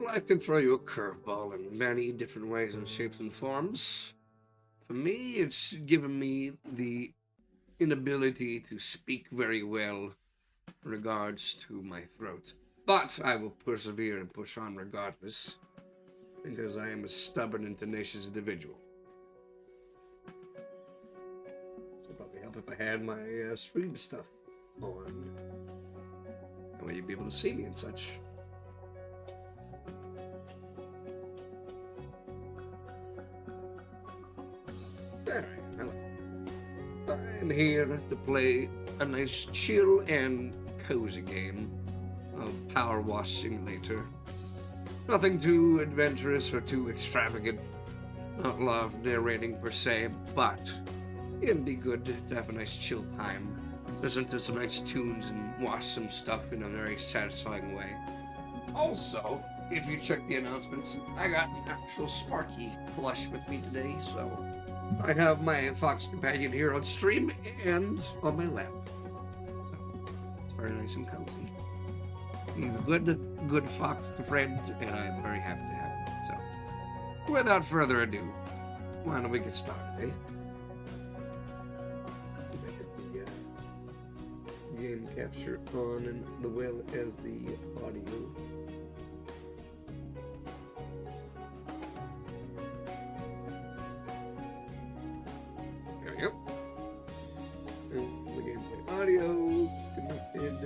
life can throw you a curveball in many different ways and shapes and forms. For me, it's given me the inability to speak very well in regards to my throat. But I will persevere and push on regardless, because I am a stubborn and tenacious individual. So probably help if I had my stream stuff on. That way you'd be able to see me and such. Alright, I'm here to play a nice chill and cozy game of Power Wash Simulator. Nothing too adventurous or too extravagant. Not love narrating per se, but it'd be good to have a nice chill time. Listen to some nice tunes and wash some stuff in a very satisfying way. Also, if you check the announcements, I got an actual Sparky plush with me today, so I have my Fox Companion here on stream and on my lap. So it's very nice and cozy. He's a good fox friend, and I'm very happy to have him. So, without further ado, why don't we get started, eh? Game capture on and the well as the audio. There we go. And the gameplay audio connected.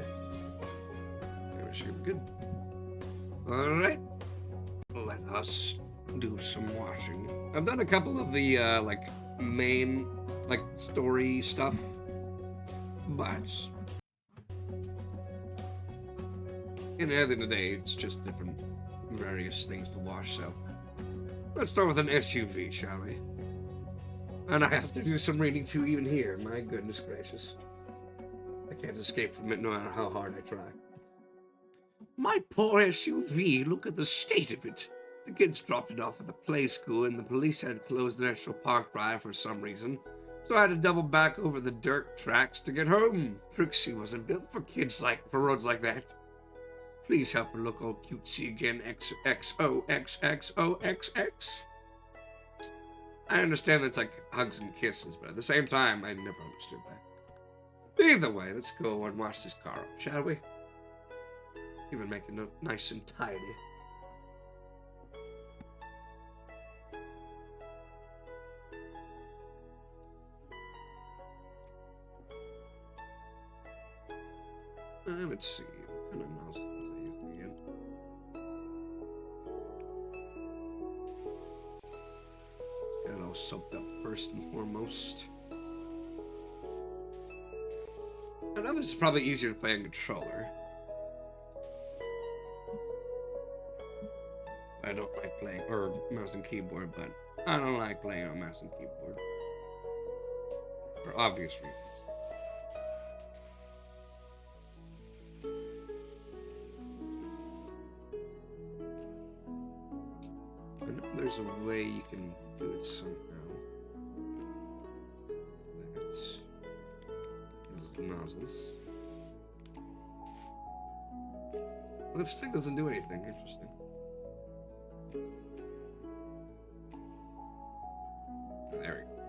That should be good. Alright. Let us do some washing. I've done a couple of the main story stuff, but in the end of the day, it's just different various things to wash, so let's start with an SUV, shall we? And I have to do some reading too, even here. My goodness gracious. I can't escape from it no matter how hard I try. My poor SUV, look at the state of it. The kids dropped it off at the play school, and the police had closed the National Park Drive for some reason, so I had to double back over the dirt tracks to get home. Trixie wasn't built for roads like that. Please help her look all cutesy again, XOXXOXX. I understand that's like hugs and kisses, but at the same time, I never understood that. Either way, let's go and wash this car up, shall we? Even make it look nice and tidy. Let's see, what kind of nozzle was I using again? Get it all soaked up first and foremost. I know this is probably easier to play on controller. I don't like playing, or mouse and keyboard, but I don't like playing on mouse and keyboard. For obvious reasons. I know there's a way you can do it somehow. That's the nozzles. Lipstick doesn't do anything. Interesting. There we go.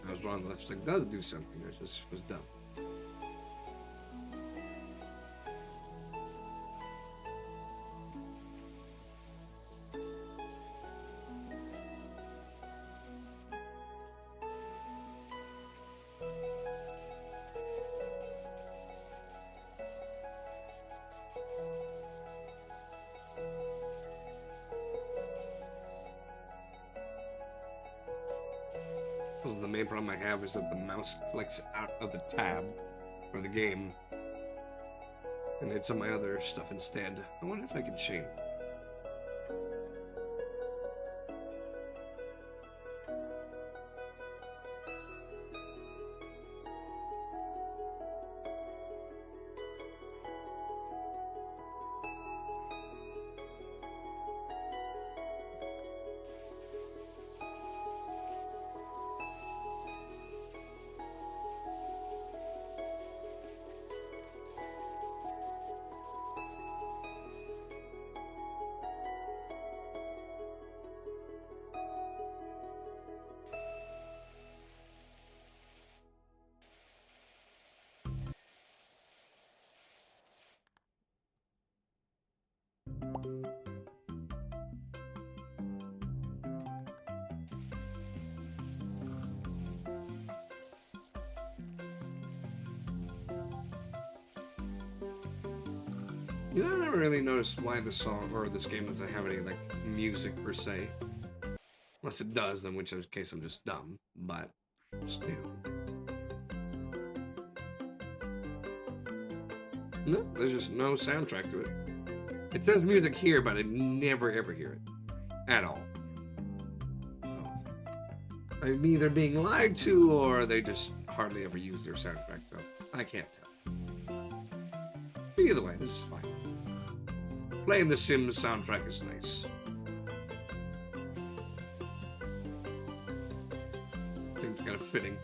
I was wrong. The lipstick does do something. I just was dumb. The main problem I have is that the mouse clicks out of the tab for the game, and it's on my other stuff instead. I wonder if I can change. You know, I never really noticed why the song or this game doesn't have any like music per se. Unless it does, then in which case I'm just dumb. But still. No, there's just no soundtrack to it. It says music here, but I never ever hear it. At all. So, I'm either being lied to or they just hardly ever use their soundtrack, though. I can't tell. Either way, this is fine. Playing the Sims soundtrack is nice. I think it's kind of fitting.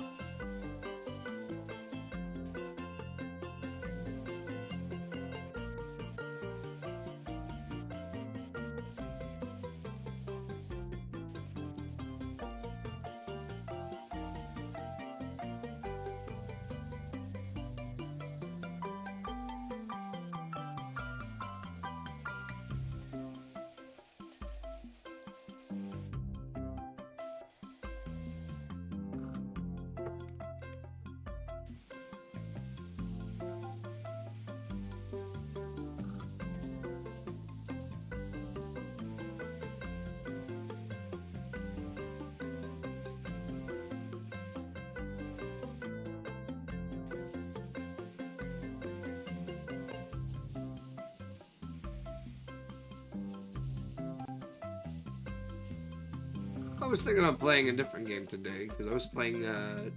I was thinking of playing a different game today because I was playing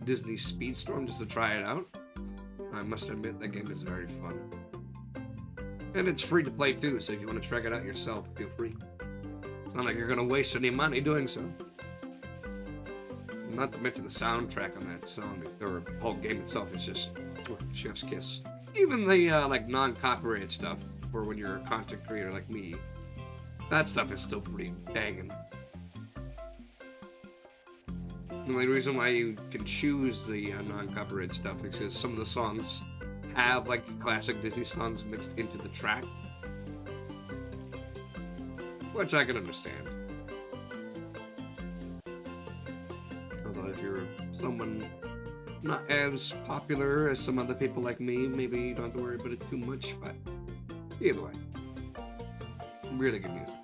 Disney Speedstorm just to try it out. I must admit that game is very fun. And it's free to play too, so if you want to check it out yourself, feel free. It's not like you're going to waste any money doing so. Not to mention the soundtrack on that song, or the whole game itself is just chef's kiss. Even the like non-copyrighted stuff, for when you're a content creator like me, that stuff is still pretty banging. The only reason why you can choose the non-copyrighted stuff is because some of the songs have like classic Disney songs mixed into the track, which I can understand. Although if you're someone not as popular as some other people like me, maybe you don't have to worry about it too much, but either way, really good music.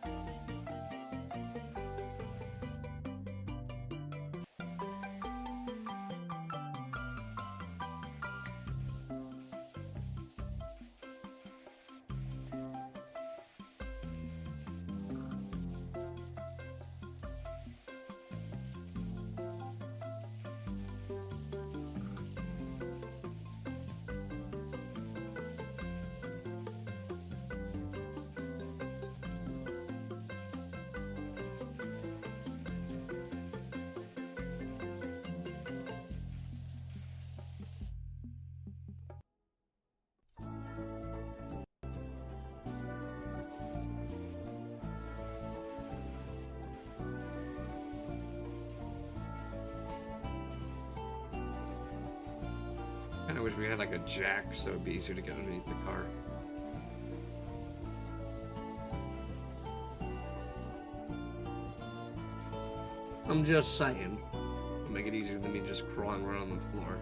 I wish we had like a jack so it'd be easier to get underneath the car. I'm just saying. It'll make it easier than me just crawling around on the floor.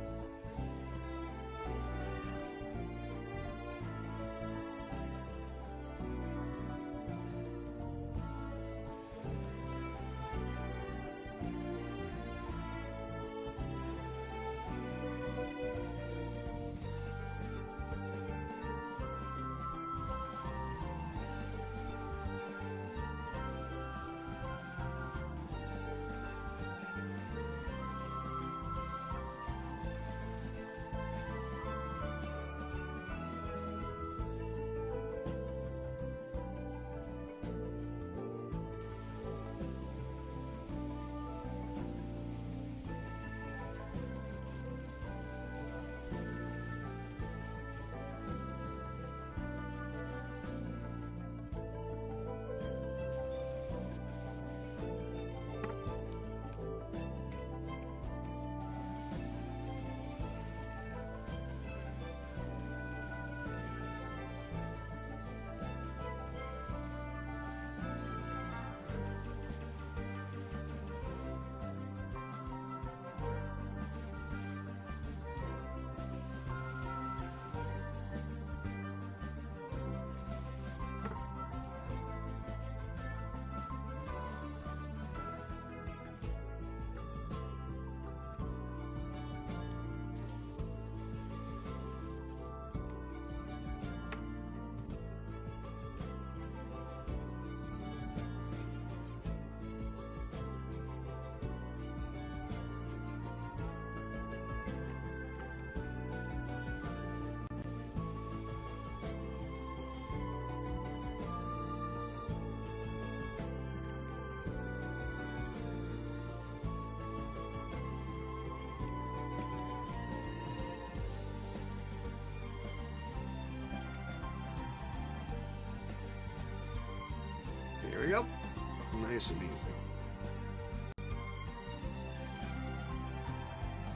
nice of you.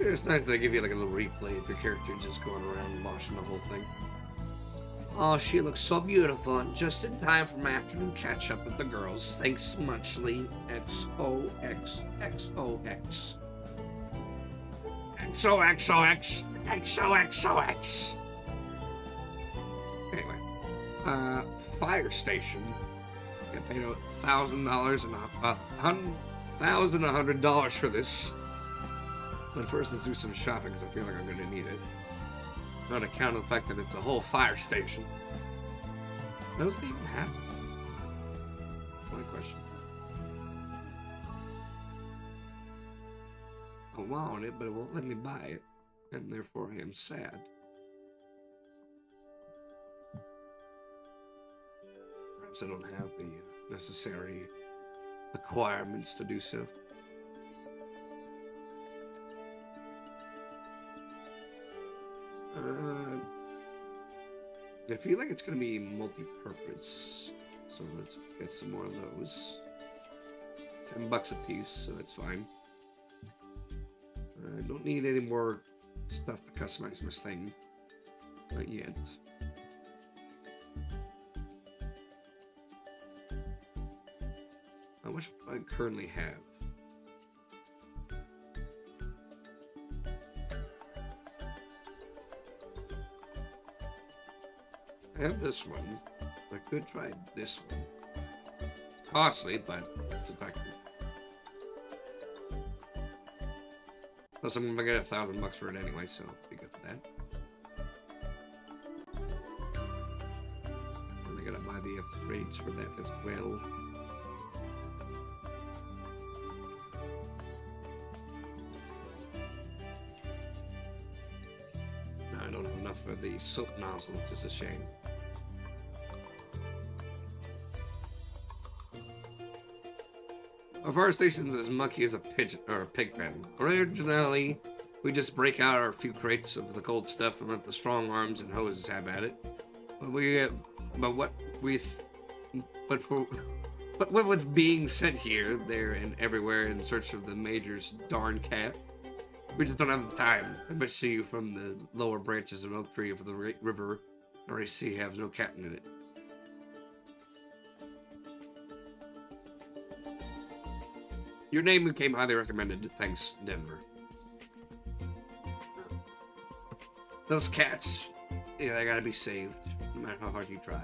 It's nice that they give you like a little replay of your character just going around and watching the whole thing. Oh, she looks so beautiful, and just in time for my afternoon catch-up with the girls. Thanks muchly, XOXXOX. XOXOX. XOXOX. Anyway, fire station. Got paid $1,000 and $1,100 for this. But first, let's do some shopping because I feel like I'm going to need it. On account of the fact that it's a whole fire station. How does it even happen? That's my question. I want it, but it won't let me buy it, and therefore I am sad. Perhaps I don't have the necessary requirements to do so. I feel like it's going to be multi-purpose, so let's get some more of those. $10 a piece, so that's fine. I don't need any more stuff to customize my thing. Not yet. How much do I currently have? I have this one. I could try this one. It's costly, but it's effective. Plus, I'm gonna get $1,000 for it anyway, so I'll be good for that. And I gotta buy the upgrades for that as well. No, I don't have enough for the soap nozzle, which is a shame. Our fire station's as mucky as a pigeon or a pig pen. Originally, we just break out our few crates of the cold stuff and let the strong arms and hoses have at it. But with being sent here, there, and everywhere in search of the Major's darn cat, we just don't have the time. I must see you from the lower branches of Oak Tree of the river. I already see has no cat in it. Your name became highly recommended. Thanks, Denver. Those cats, yeah, they gotta be saved, no matter how hard you try.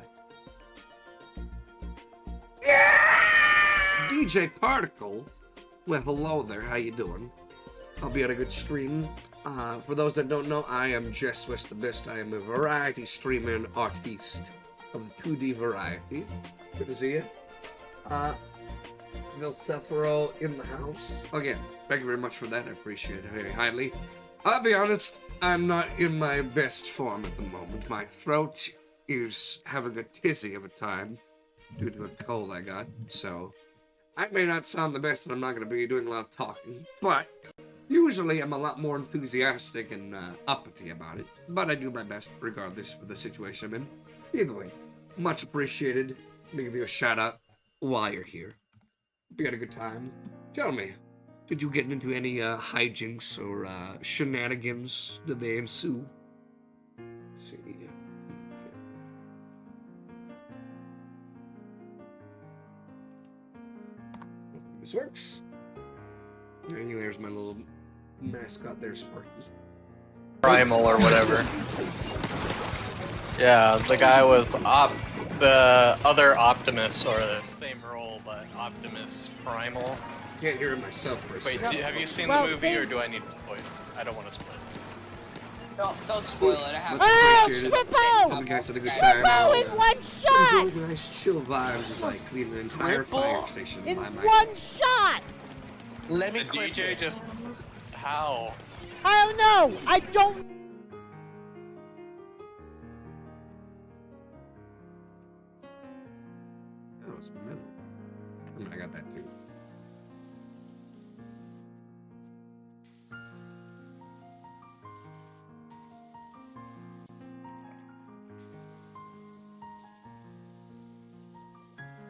Yeah! DJ Particle, well, hello there. How you doing? I'll be at a good stream. For those that don't know, I am Jess West the Best. I am a variety streamer and artiste of the 2D variety. Good to see you. Vilsefero in the house. Again, thank you very much for that. I appreciate it very highly. I'll be honest, I'm not in my best form at the moment. My throat is having a tizzy of a time due to a cold I got, so I may not sound the best and I'm not going to be doing a lot of talking, but usually I'm a lot more enthusiastic and uppity about it, but I do my best regardless of the situation I'm in. Either way, much appreciated. Let me give you a shout out while you're here. Hope you had a good time. Tell me, did you get into any hijinks or shenanigans? Did they ensue? Let's see. This works. And there's my little mascot there, Sparky. Primal or whatever. Yeah, the guy with the other Optimus, or the same role, but Optimus Primal. Can't hear it myself for a Wait, second. have you seen the movie, or do I need to spoil it? I don't want to spoil it. Don't spoil it. I have. Oh, Swippo! Hope you guys had a good time. Swippo in one shot! Enjoy the nice chill vibes as I clean the entire fire station In by my one shot! Let me The click DJ it. just... How? I don't know! I don't... Oh, it's middle. I mean, I got that too.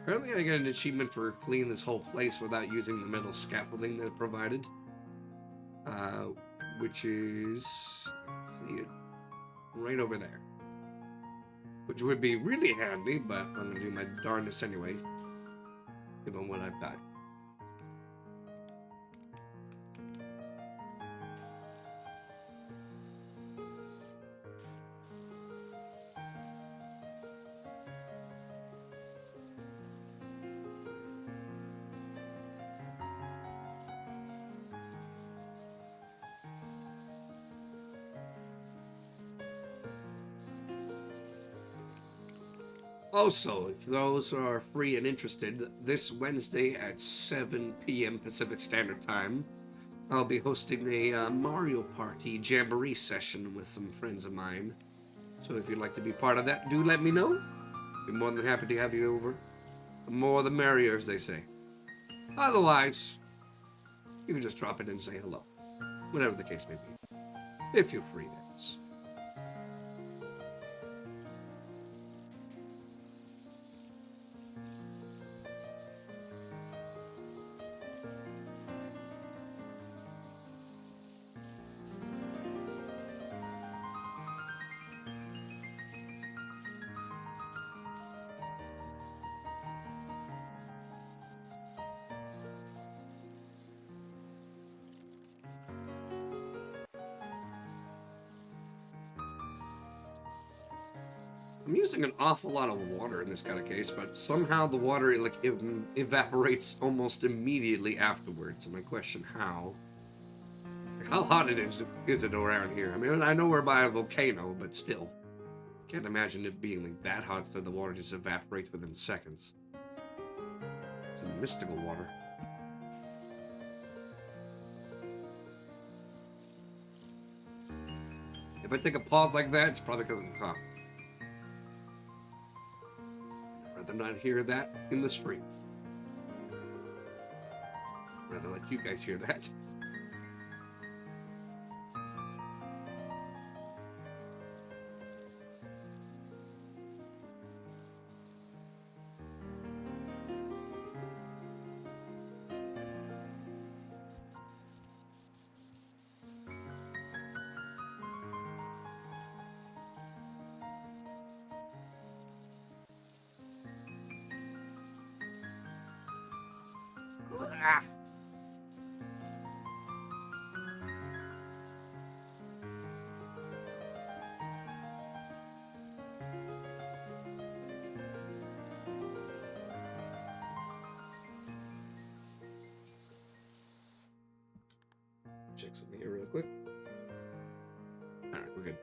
Apparently I get an achievement for cleaning this whole place without using the metal scaffolding that it provided. Which is... I can see it right over there. Which would be really handy, but I'm going to do my darndest anyway. Given what I've got. Also, if those are free and interested, this Wednesday at 7 p.m. Pacific Standard Time, I'll be hosting a Mario Party Jamboree session with some friends of mine. So if you'd like to be part of that, do let me know. Be more than happy to have you over. The more the merrier, as they say. Otherwise, you can just drop it and say hello. Whatever the case may be. If you're free, that is. I'm using an awful lot of water in this kind of case, but somehow the water evaporates almost immediately afterwards. And I question how. Like, how hot is it around here? I mean, I know we're by a volcano, but still. Can't imagine it being like that hot so the water just evaporates within seconds. It's a mystical water. If I take a pause like that, it's probably because I'm coughing. I'd rather not hear that in the stream. I'd rather let you guys hear that. Ah. Check something here real quick. Alright, we're good.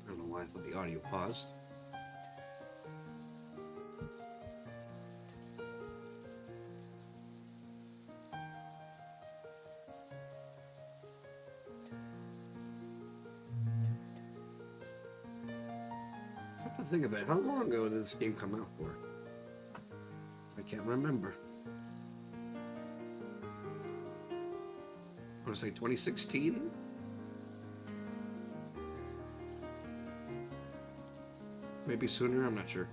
I don't know why I thought the audio paused. Think about it. How long ago did this game come out for? I can't remember. I want to say 2016? Maybe sooner, I'm not sure.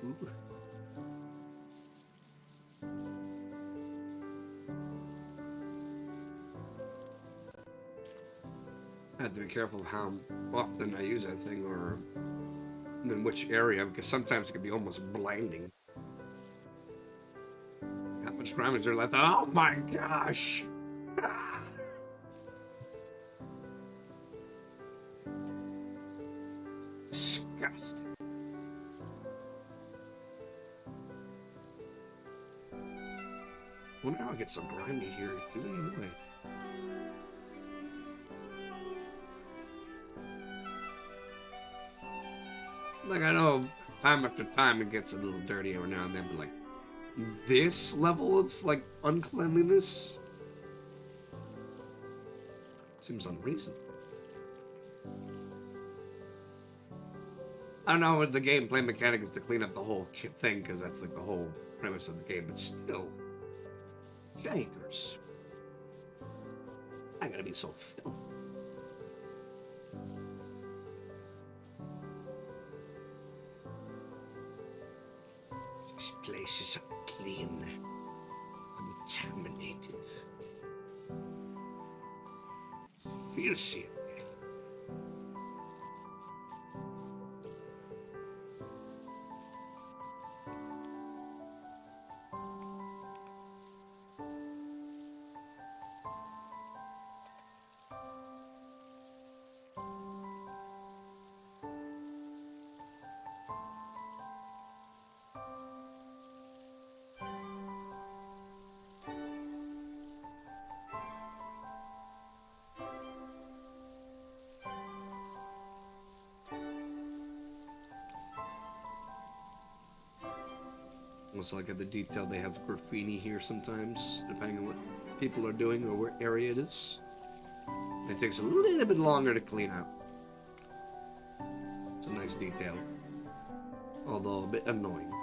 Ooh. I have to be careful how often I use that thing or in which area, because sometimes it can be almost blinding. How much damage are left? Oh my gosh! Ah. Disgusting. Wonder how I get so grimy here. Anyway. Like, I know time after time it gets a little dirty every now and then, but like this level of like uncleanliness seems unreasonable. I don't know what the gameplay mechanic is to clean up the whole thing, because that's like the whole premise of the game, but still, Jakers, I gotta be so filthy. This place is unclean, contaminated, filthy. Almost like at the detail, they have graffiti here sometimes, depending on what people are doing or what area it is. It takes a little bit longer to clean out. It's a nice detail, although a bit annoying.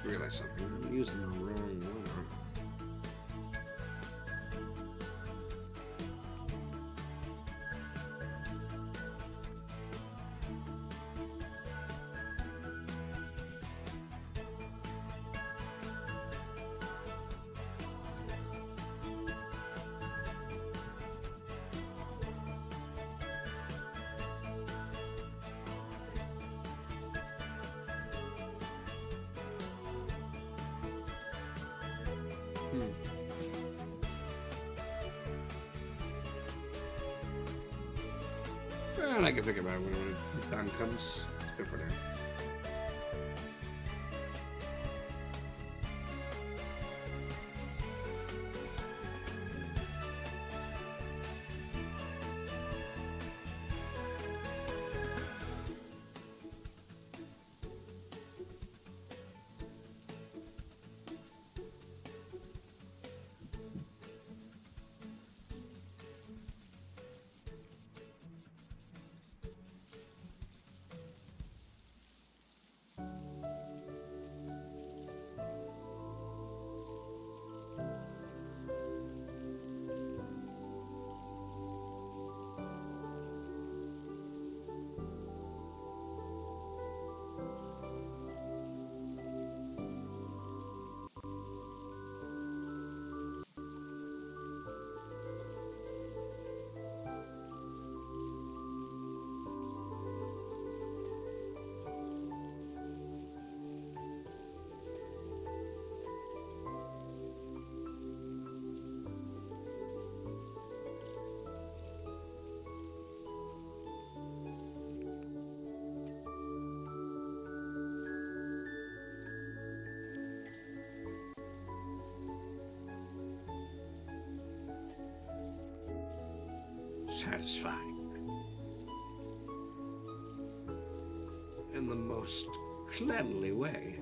Realize something. I'm using the wrong one. And I can think about it when the time comes. It's good for now. satisfying. In the most cleanly way.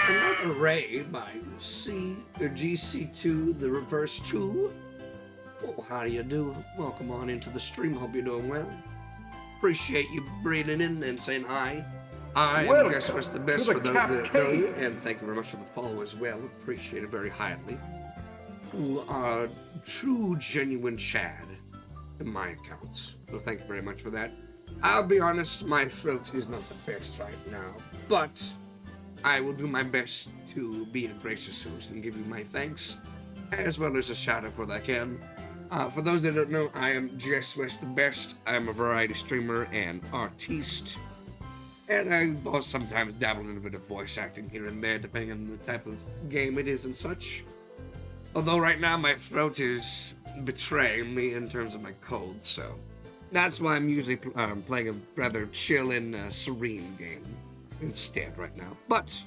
Another Ray by GC2, the reverse 2. Oh, how do you do? Welcome on into the stream. Hope you're doing well. Appreciate you breathing in and saying hi. I am Guess What's the Best for those that know you, and thank you very much for the follow as well. Appreciate it very highly. Who are true, genuine Chad in my accounts. So thank you very much for that. I'll be honest, my throat is not the best right now, but I will do my best to be a gracious host and give you my thanks, as well as a shout out where I can. For those that don't know, I am Guess What's the Best. I'm a variety streamer and artiste, and I sometimes dabble in a bit of voice acting here and there, depending on the type of game it is and such. Although right now my throat is betraying me in terms of my cold, so that's why I'm usually playing a rather chill and serene game instead right now. But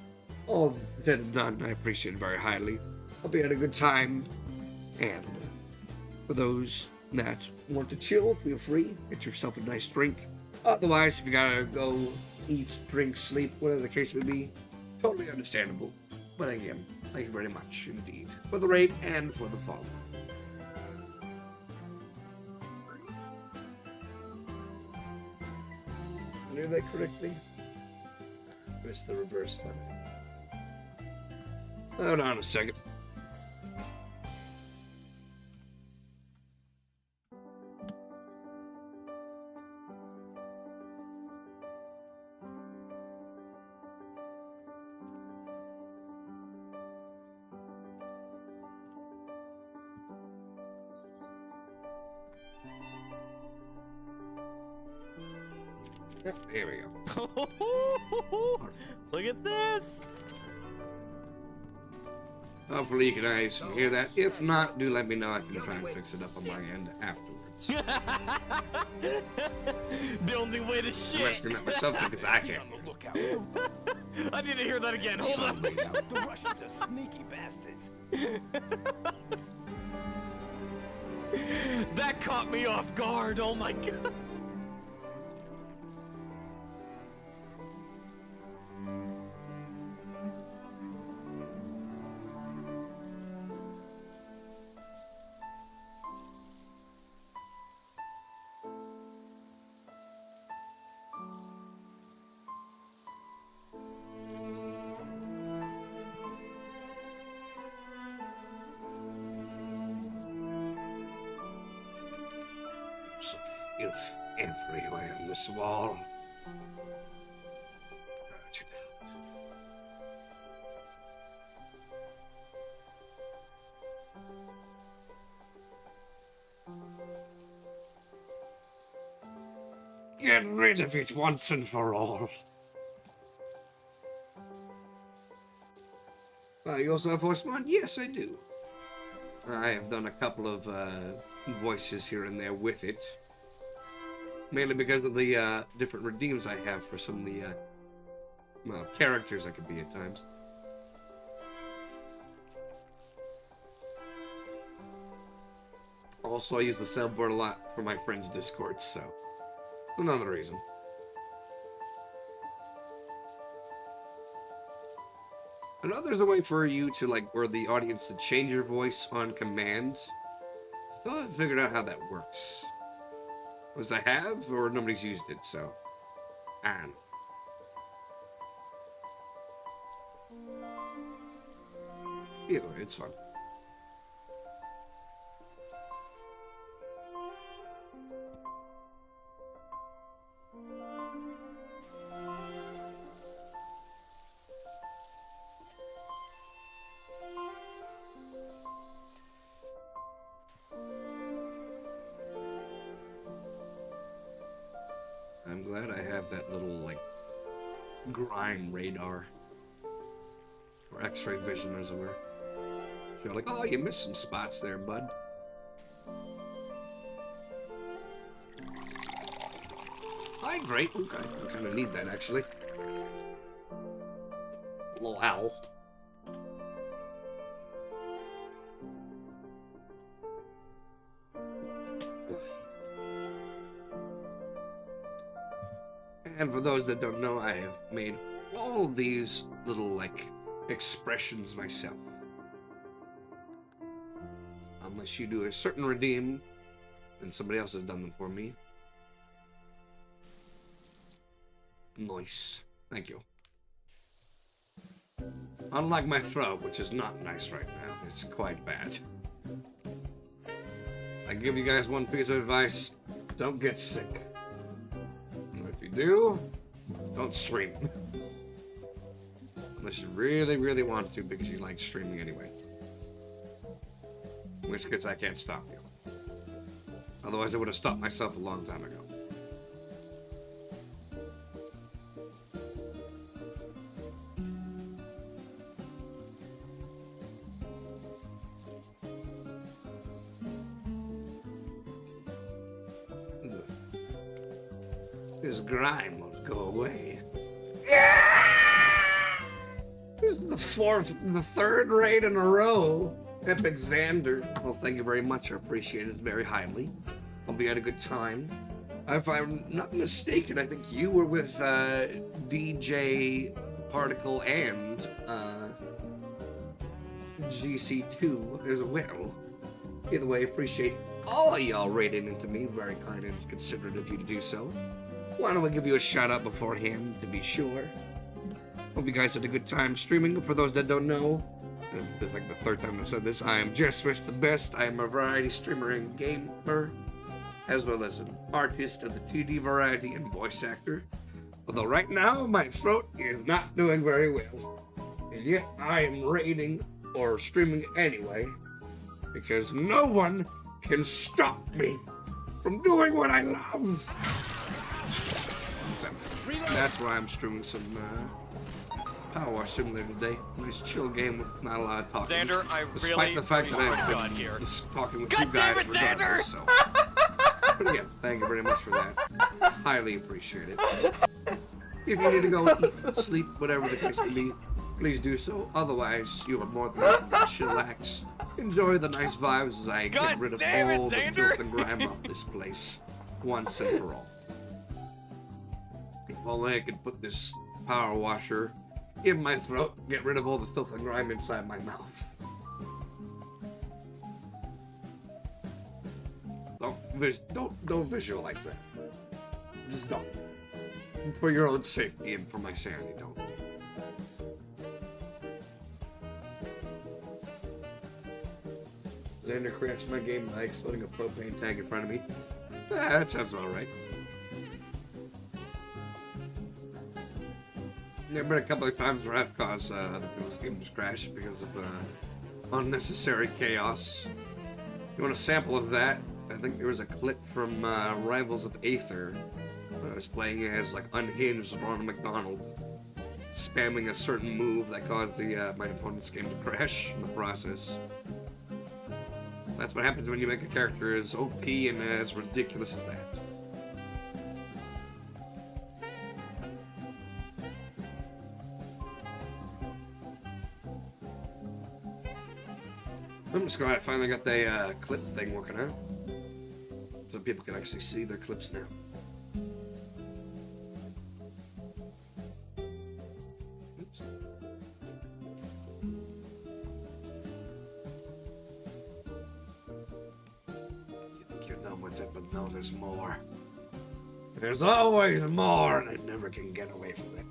all said and done, I appreciate it very highly. Hope you had a good time, and for those that want to chill, feel free, get yourself a nice drink. Otherwise, if you gotta go eat, drink, sleep, whatever the case may be, Totally understandable. But again, thank you very much indeed for the raid and for the follow. Knew that correctly? Missed the reverse then. Hold on a second. Yep, here we go. Look at this! Hopefully you can guys hear that. If not, do let me know. I can try and fix it up on my end afterwards. The only way to I'm shit! asking that myself because I can't. I need to hear that again. Hold on. The Russians are sneaky bastards. That caught me off guard. Oh my god. Some filth everywhere in this wall. Purge it out. Get rid of it once and for all. You also have voice mod? Yes, I do. I have done a couple of voices here and there with it. Mainly because of the different redeems I have for some of the well, characters I could be at times. Also, I use the soundboard a lot for my friends' Discords, so it's another reason. I know there's a way for you to, like, or the audience to change your voice on command. Still haven't figured out how that works. Was I have, or nobody's used it, so I don't know. Either way, it's fun. I'm glad I have that little, like, grime radar. Or x-ray vision, as it were. You're like, oh, you missed some spots there, bud. Hydrate? Okay, I kind of need that, actually. Little owl. And for those that don't know, I have made all these little, like, expressions myself. Unless you do a certain redeem, and somebody else has done them for me. Nice. Thank you. Unlike my throat, which is not nice right now. It's quite bad. I give you guys one piece of advice. Don't get sick. If you do, don't stream. Unless you really, really want to because you like streaming anyway. In which case I can't stop you. Otherwise I would have stopped myself a long time ago. This grime won't go away. This is the third raid in a row. Epic Xander. Well, thank you very much. I appreciate it very highly. Hope you had a good time. If I'm not mistaken, I think you were with DJ Particle and GC2 as well. Either way, appreciate all of y'all rating into me. Very kind and considerate of you to do so. Why don't I give you a shout out beforehand to be sure? Hope you guys had a good time streaming. For those that don't know, it's like the third time I said this, I am Just Swiss the Best. I am a variety streamer and gamer, as well as an artist of the 2D variety and voice actor. Although right now, my throat is not doing very well. And yet, I am rating or streaming anyway, because no one can stop me from doing what I love. That's why I'm streaming some Power Wash Simulator today. Nice chill game with not a lot of talking. Xander, I Despite really the fact that swear to I've God been here. just talking with God you guys damn it, regardless, Xander! so. But again, thank you very much for that. Highly appreciate it. If you need to go eat, sleep, whatever the case may be, please do so. Otherwise, you are more than welcome to chillax. Enjoy the nice vibes as I God get rid of damn it, all the Xander! filth and grime off this place once and for all. If only I could put this power washer in my throat, get rid of all the filth and grime inside my mouth. Don't visualize that. Just don't. For your own safety and for my sanity, don't. Xander crashed my game by exploding a propane tank in front of me. That sounds alright. There have been a couple of times where I've caused other people's games to crash because of unnecessary chaos. You want a sample of that? I think there was a clip from Rivals of Aether. I was playing as like unhinged Ronald McDonald, spamming a certain move that caused the my opponent's game to crash in the process. That's what happens when you make a character as OP and as ridiculous as that. I'm just glad I finally got the clip thing working out, so people can actually see their clips now. Oops. You think you're done with it, but no, there's more. There's always more, and I never can get away from it.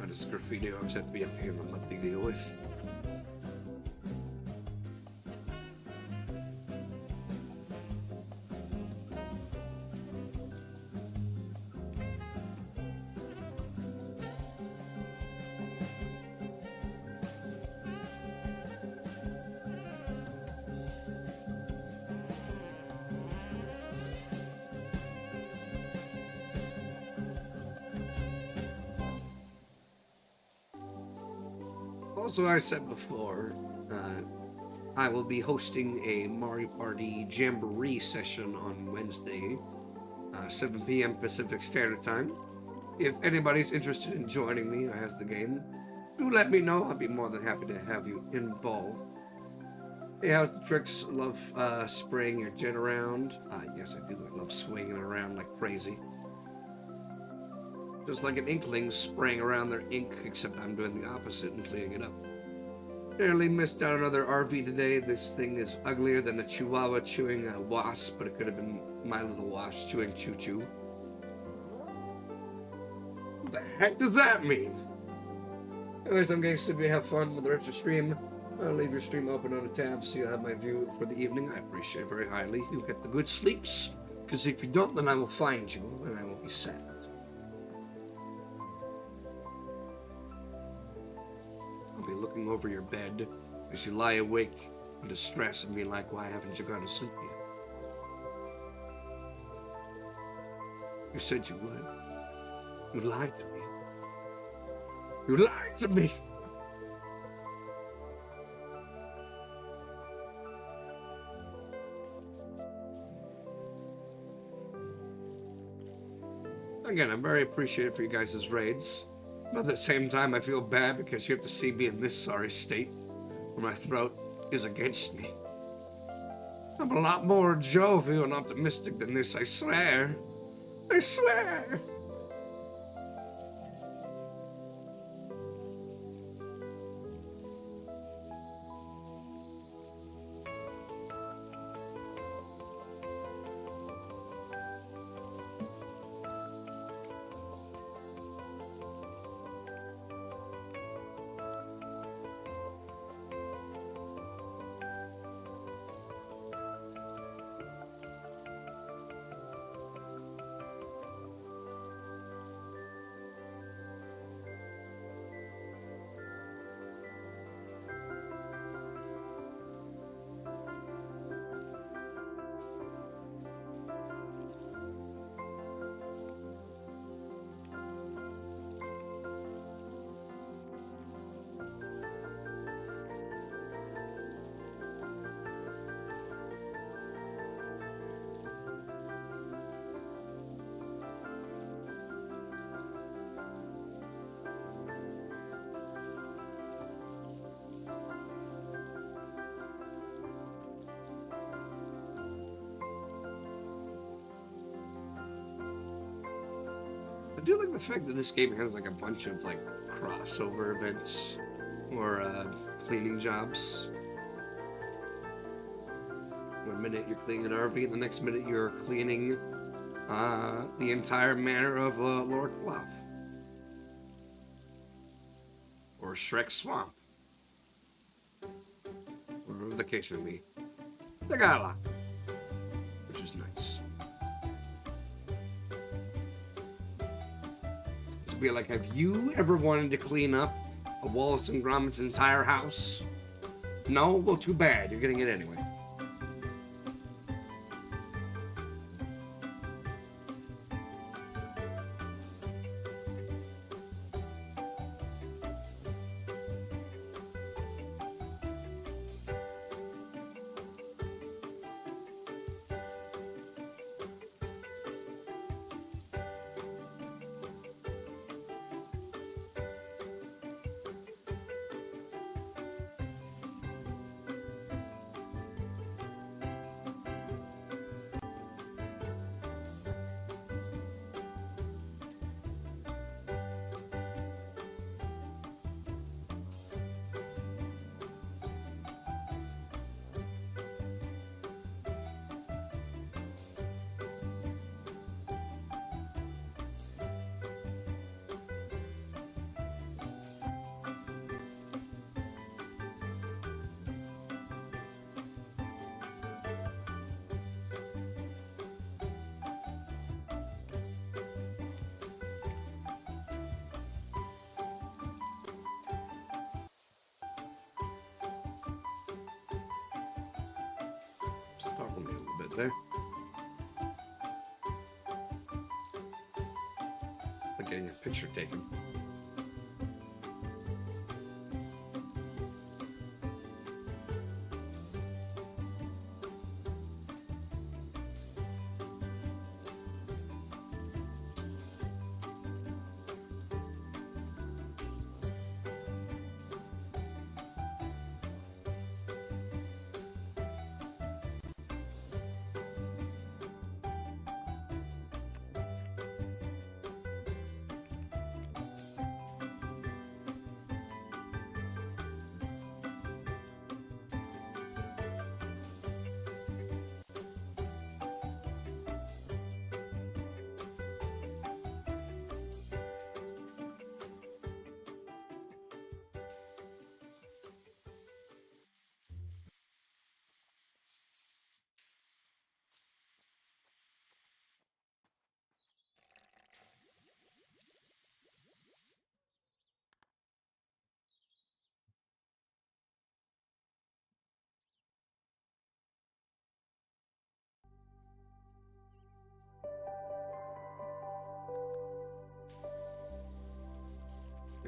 This graffiti always have to be a pain in the butt to deal with. Also, I said before, I will be hosting a Mario Party Jamboree session on Wednesday, 7 p.m. Pacific Standard Time. If anybody's interested in joining me as the game, do let me know. I'll be more than happy to have you involved. Hey, how's the tricks? Love spraying your jet around. Yes, I do. I love swinging it around like crazy. Just like an inkling spraying around their ink, except I'm doing the opposite and cleaning it up. Nearly missed out another RV today. This thing is uglier than a chihuahua chewing a wasp, but it could have been my little wasp chewing choo-choo. What the heck does that mean? Anyways, I'm going to have fun with the rest of the stream. I'll leave your stream open on a tab so you'll have my view for the evening. I appreciate it very highly. You get the good sleeps, because if you don't, then I will find you, and I will be sad. I'll be looking over your bed as you lie awake in distress and be like, why haven't you gone to sleep yet? You said you would. You lied to me. You lied to me! Again, I'm very appreciative for you guys' raids. But at the same time, I feel bad because you have to see me in this sorry state, where my throat is against me. I'm a lot more jovial and optimistic than this, I swear. I swear! I do like the fact that this game has like a bunch of like crossover events or cleaning jobs. One minute you're cleaning an RV, the next minute you're cleaning the entire manor of Lord Clough. Or Shrek Swamp. Whatever the case may be. They got a lot. Which is nice. Be like, have you ever wanted to clean up a Wallace and Gromit's entire house? No? Well, too bad. You're getting it anyway. Startled me a little bit there. Like getting a picture taken.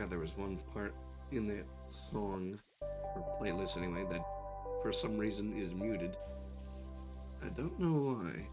God, there was one part in the song, or playlist anyway, that for some reason is muted. I don't know why.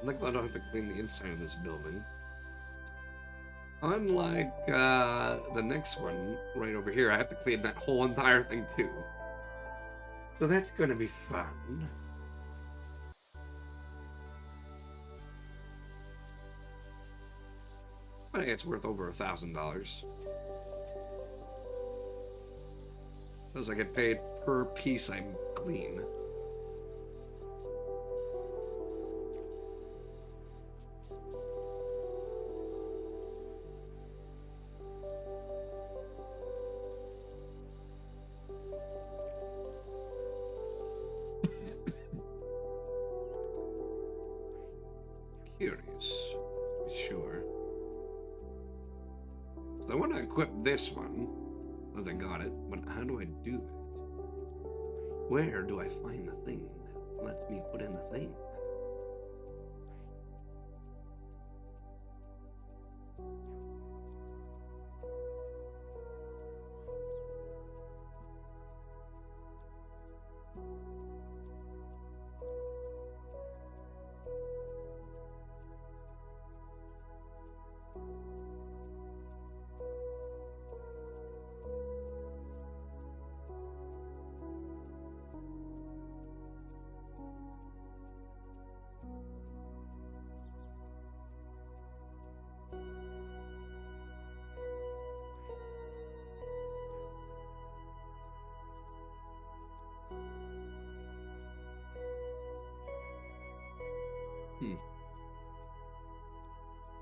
I'm glad I don't have to clean the inside of this building. Unlike the next one right over here, I have to clean that whole entire thing too. So that's gonna be fun. I think it's worth over $1,000. Because I get paid per piece I clean. Curious, to be sure. So I want to equip this one, as I got it, but how do I do that? Where do I find the thing that lets me put in the thing?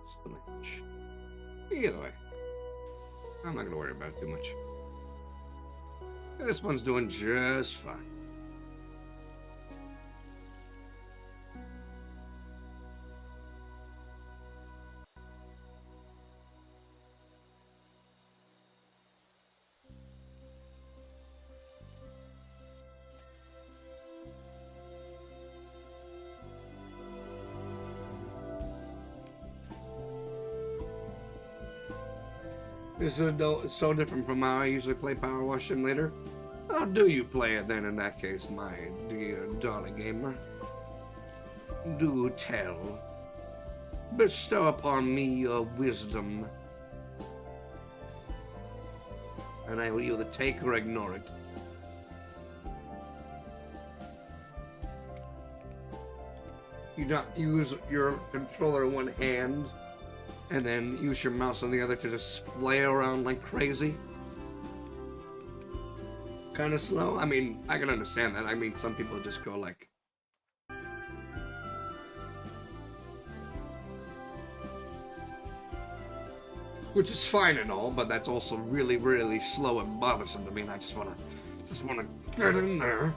Storage. Either way, I'm not gonna worry about it too much. This one's doing just fine. This is so different from how I usually play Power Wash Simulator. How do you play it then in that case, my dear Dolly Gamer? Do tell. Bestow upon me your wisdom. And I will either take or ignore it. You not use your controller in one hand and then use your mouse on the other to just flail around like crazy? Kind of slow? I mean, I can understand that. I mean, some people just go like... Which is fine and all, but that's also really, really slow and bothersome to me, and I just wanna get in there.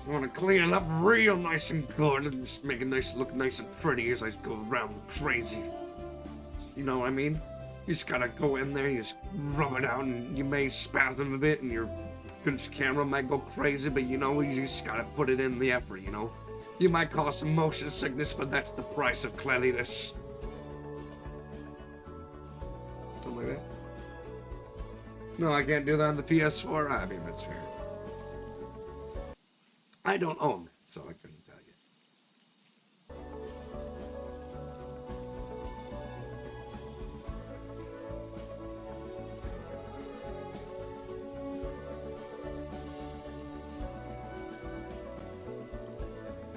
I wanna clean it up real nice and good and just make it look nice and pretty as I go around crazy. You know what I mean? You just gotta go in there, you just rub it out, and you may spasm a bit, and your camera might go crazy, but you know, you just gotta put it in the effort, you know? You might cause some motion sickness, but that's the price of cleanliness. Something like that. No, I can't do that on the PS4? I mean, that's fair. I don't own it, so I couldn't tell you.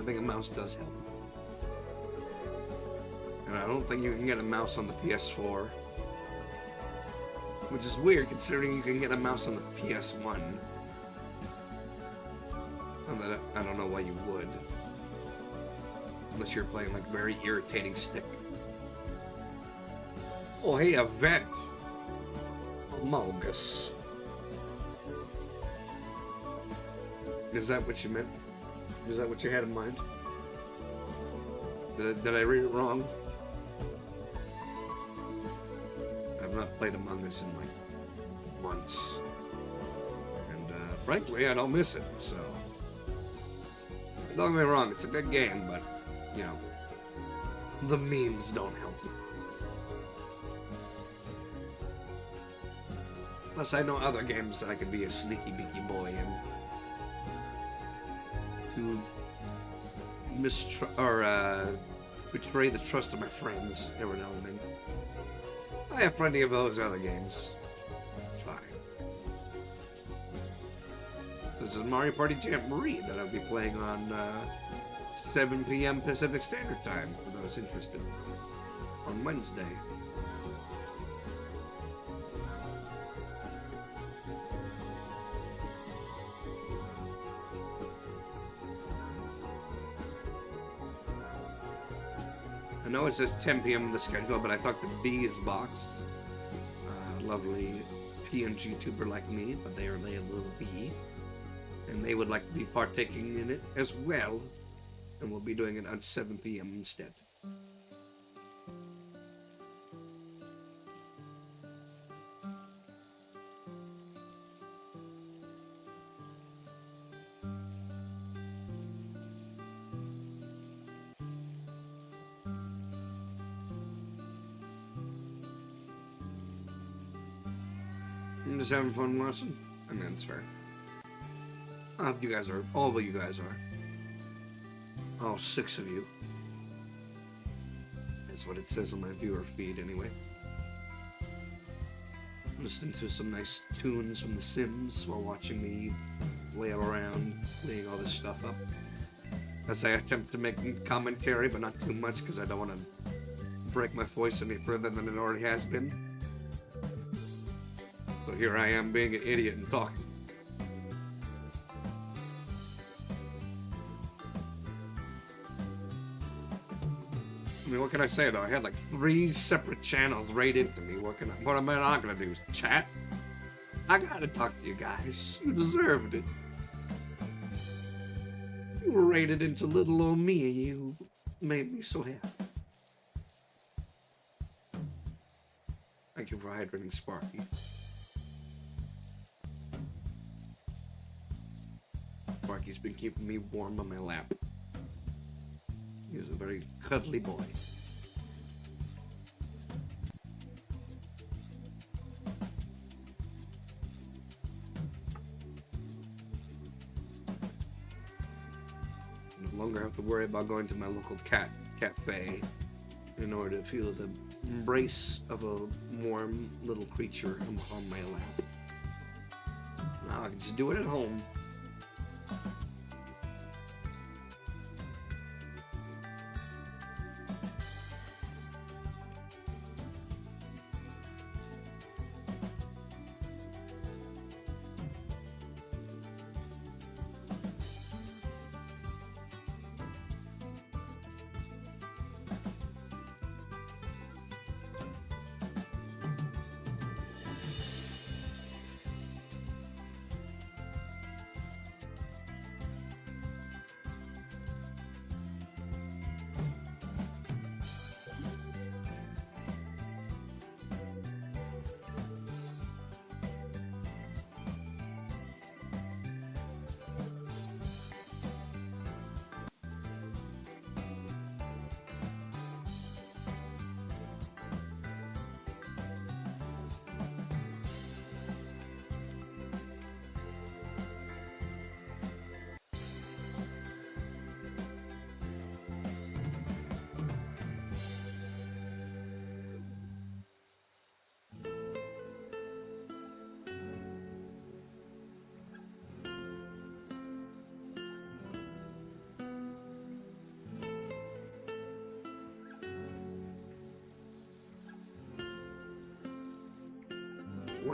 I think a mouse does help. And I don't think you can get a mouse on the PS4. Which is weird considering you can get a mouse on the PS1. I don't know why you would. Unless you're playing like very irritating stick. Oh hey, a vet. Mulgus. Is that what you meant? Is that what you had in mind? Did I read it wrong? I've not played Among Us in like months. And frankly, I don't miss it, so. Don't get me wrong, it's a good game, but, you know, the memes don't help. Plus, I know other games that I could be a sneaky beaky boy in. To betray the trust of my friends every now and then. I have plenty of those other games. It's fine. This is Mario Party Jamboree that I'll be playing on 7 p.m. Pacific Standard Time, for those interested, on Wednesday. I know it says 10 p.m. in the schedule, but I thought the B is boxed. Lovely PNG tuber like me, but they are labeled little B. And they would like to be partaking in it as well. And we'll be doing it at 7 p.m. instead. I'm just having fun watching. I mean, it's fair. I hope you guys are. All of you guys are. All 6 of you. That's what it says on my viewer feed, anyway. Listening to some nice tunes from The Sims while watching me wail around, laying all this stuff up. As I attempt to make commentary, but not too much, because I don't want to break my voice any further than it already has been. So here I am being an idiot and talking. I mean, what can I say though? I had like 3 separate channels right into me. What am I not gonna do? Chat? I gotta talk to you guys. You deserved it. You were raided into little old me and you made me so happy. Thank you for hydrating Sparky. Sparky's been keeping me warm on my lap. He's a very cuddly boy. No longer have to worry about going to my local cafe in order to feel the embrace of a warm little creature on my lap. Now I can just do it at home.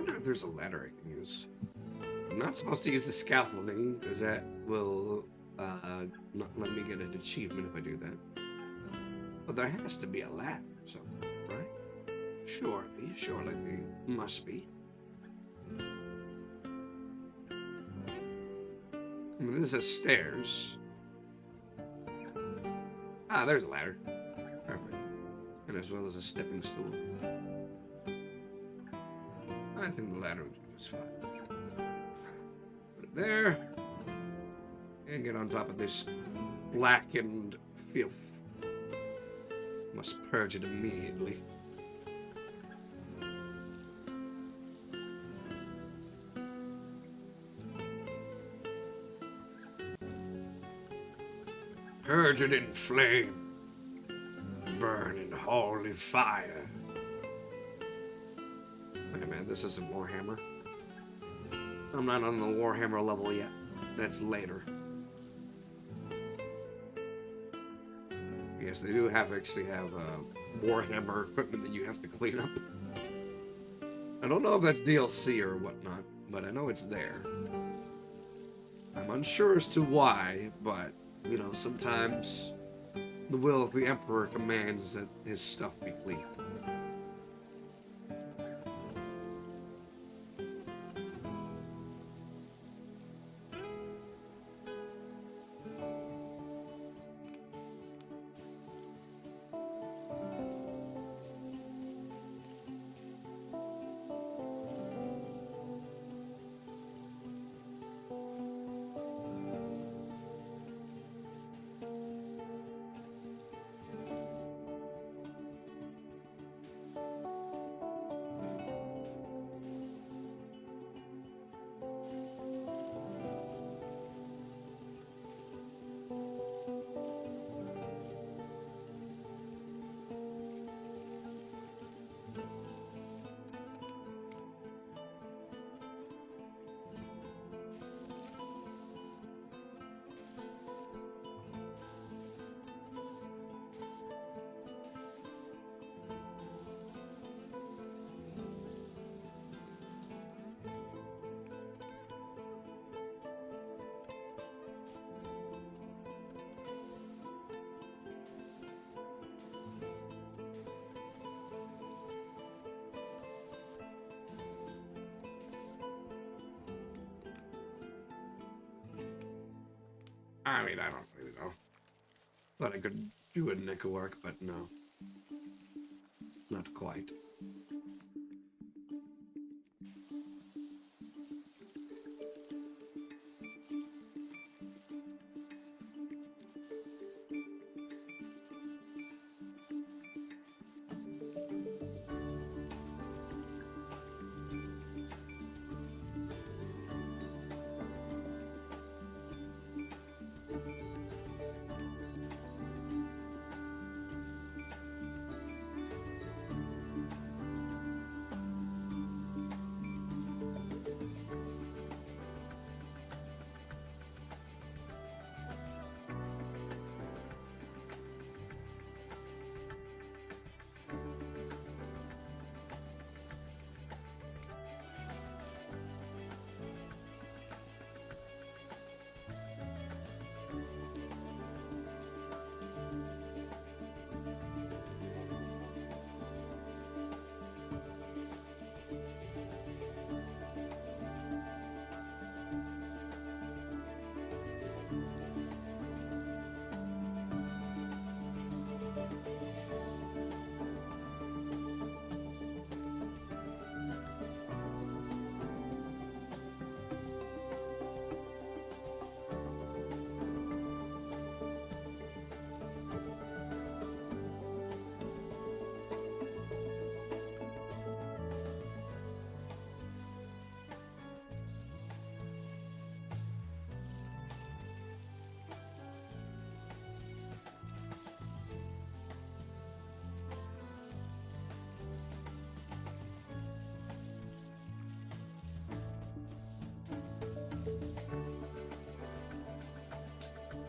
wonder if there's a ladder I can use. I'm not supposed to use the scaffolding, because that will not let me get an achievement if I do that. But there has to be a ladder somewhere, right? Surely there must be. I mean, this has stairs. Ah, there's a ladder. Perfect. And as well as a stepping stool. I think the ladder is fine. Put it there. And get on top of this blackened filth. Must purge it immediately. Purge it in flame. Burn in holy fire. Wait a minute, this isn't Warhammer. I'm not on the Warhammer level yet. That's later. Yes, they do actually have Warhammer equipment that you have to clean up. I don't know if that's DLC or whatnot, but I know it's there. I'm unsure as to why, but, you know, sometimes the will of the Emperor commands that his stuff be clean. I mean, I don't really know. Thought I could do a nick of work, but no. Not quite.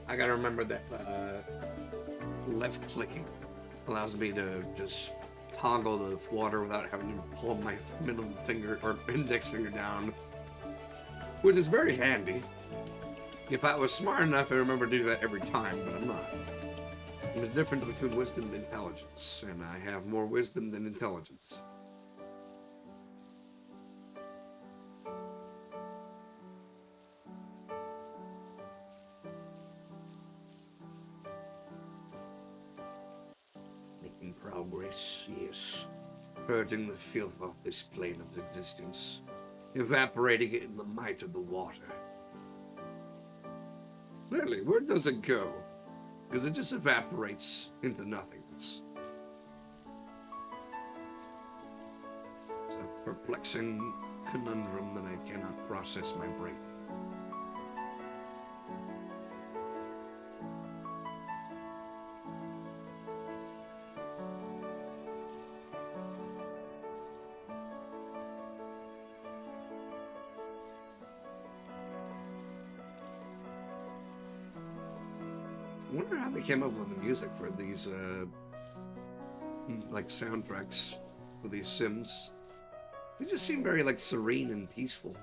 I gotta remember that left clicking allows me to just toggle the water without having to pull my middle finger or index finger down, which is very handy. If I was smart enough, I remember to do that every time, but I'm not. There's a difference between wisdom and intelligence, and I have more wisdom than intelligence. Making progress, yes. Purging the filth off this plane of existence, evaporating it in the might of the water. Really, where does it go? Because it just evaporates into nothingness. It's a perplexing conundrum that I cannot process my brain. I wonder how they came up with the music for these, like, soundtracks for these Sims. They just seem very, like, serene and peaceful.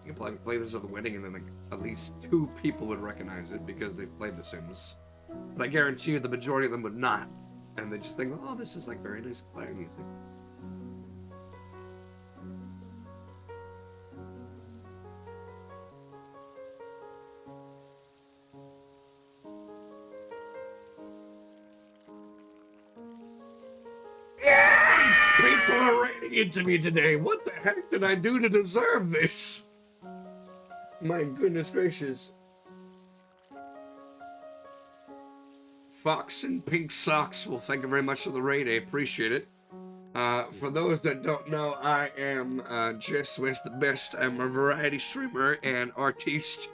You could play this at the wedding and then, like, at least 2 people would recognize it because they've played The Sims. But I guarantee you the majority of them would not. And they just think, oh, this is, like, very nice quiet music. People are raining into me today. What the heck did I do to deserve this? My goodness gracious. Fox in pink socks. Well, thank you very much for the raid. I appreciate it. For those that don't know, I am Jess West the Best. I'm a variety streamer and artiste.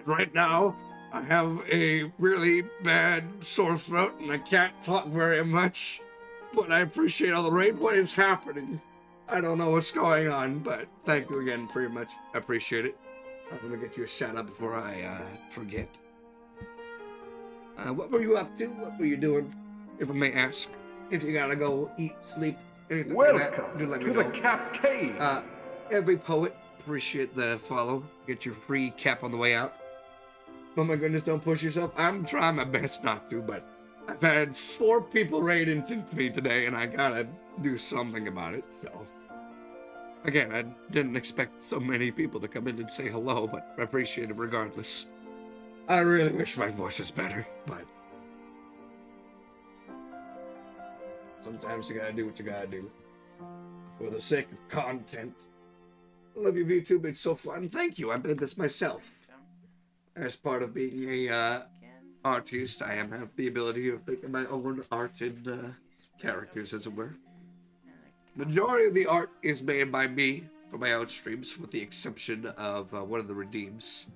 Right now, I have a really bad sore throat and I can't talk very much. But I appreciate all the raid. What is happening? I don't know what's going on, but thank you again very much. I appreciate it. I'm gonna get you a shout out before I forget. What were you up to? What were you doing? If I may ask. If you gotta go eat, sleep, anything like that, do let me know. the Cap Cave. Every poet, appreciate the follow. Get your free cap on the way out. Oh my goodness, don't push yourself. I'm trying my best not to, but I've had 4 people raid into me today, and I gotta do something about it, so. Again, I didn't expect so many people to come in and say hello, but I appreciate it regardless. I really wish my voice was better, but sometimes you gotta do what you gotta do. For the sake of content. I love you, VTube, it's so fun. Thank you, I made this myself. As part of being a artist, I have the ability of making my own arted characters, as it were. Majority of the art is made by me for my own streams, with the exception of one of the redeems,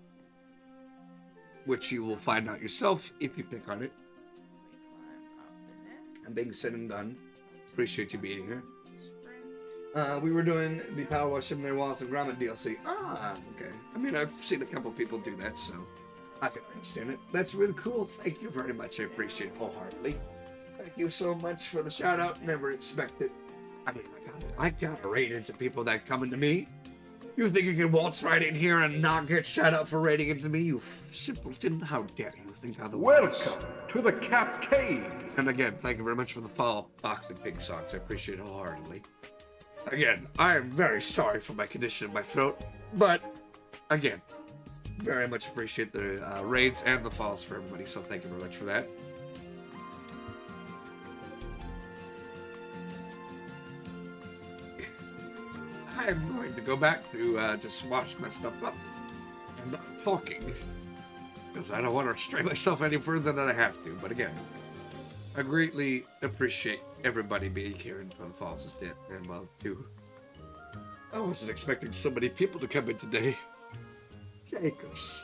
which you will find out yourself if you pick on it. And being said and done, appreciate you being here. We were doing the Power Wash Simulator Wallace and Gromit DLC. Ah, okay. I mean, I've seen a couple people do that, so I can understand it. That's really cool. Thank you very much. I appreciate it wholeheartedly. Thank you so much for the shout out. Never expected. I mean, I gotta rate into people that come into me. You think you can waltz right in here and not get shout out for rating into me? You simpleton. How dare you think otherwise? Welcome to the Cap Cave. And again, thank you very much for the follow, Fox and Pig Socks. I appreciate it wholeheartedly. Again, I am very sorry for my condition in my throat, but again, very much appreciate the raids and the follows for everybody, so thank you very much for that. I'm going to go back to just wash my stuff up and not talking, because I don't want to stray myself any further than I have to, but again, I greatly appreciate everybody being here in Fun Falls' death and well too. I wasn't expecting so many people to come in today. Jacobs.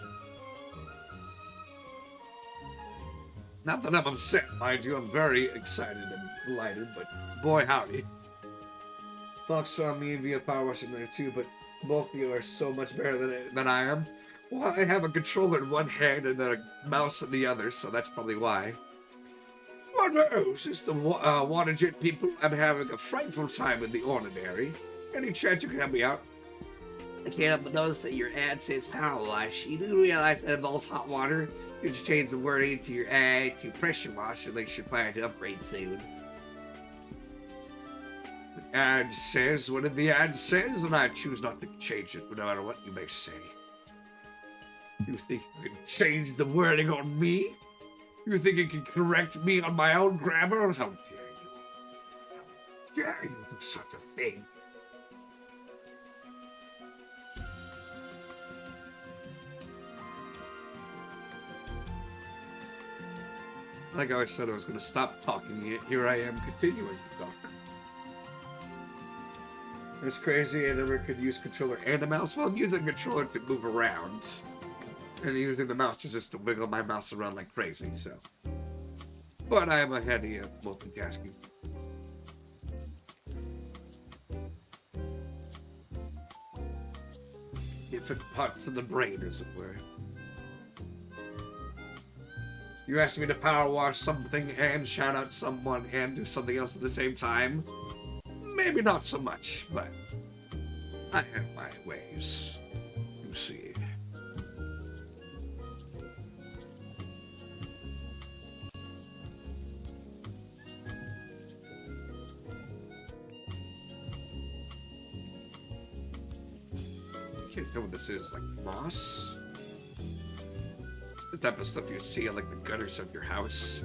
Not that I'm upset, mind you, I'm very excited and delighted, but boy howdy. Fox saw me via Power Washing there too, but both of you are so much better than I am. Well, I have a controller in one hand and then a mouse in the other, so that's probably why. What knows? It's the water jet people. I'm having a frightful time in the ordinary. Any chance you can help me out? I can't help but notice that your ad says power wash. You do realize that involves hot water? You just change the wording to your ad to pressure wash unless you're planning to upgrade soon. The ad says what the ad says, and I choose not to change it, no matter what you may say. You think you can change the wording on me? You think you can correct me on my own grammar? How dare you? How dare you do such a thing? Like I said, I was going to stop talking, yet here I am continuing to talk. It's crazy, I never could use controller and a mouse. Well, I'm using a controller to move around, and using the mouse just to wiggle my mouse around like crazy, so. But I am a heady at multitasking. Different parts of the brain, as it were. You asked me to power wash something and shout out someone and do something else at the same time? Maybe not so much, but I have my ways, you see. I can't tell what this is, like moss? The type of stuff you see in like the gutters of your house.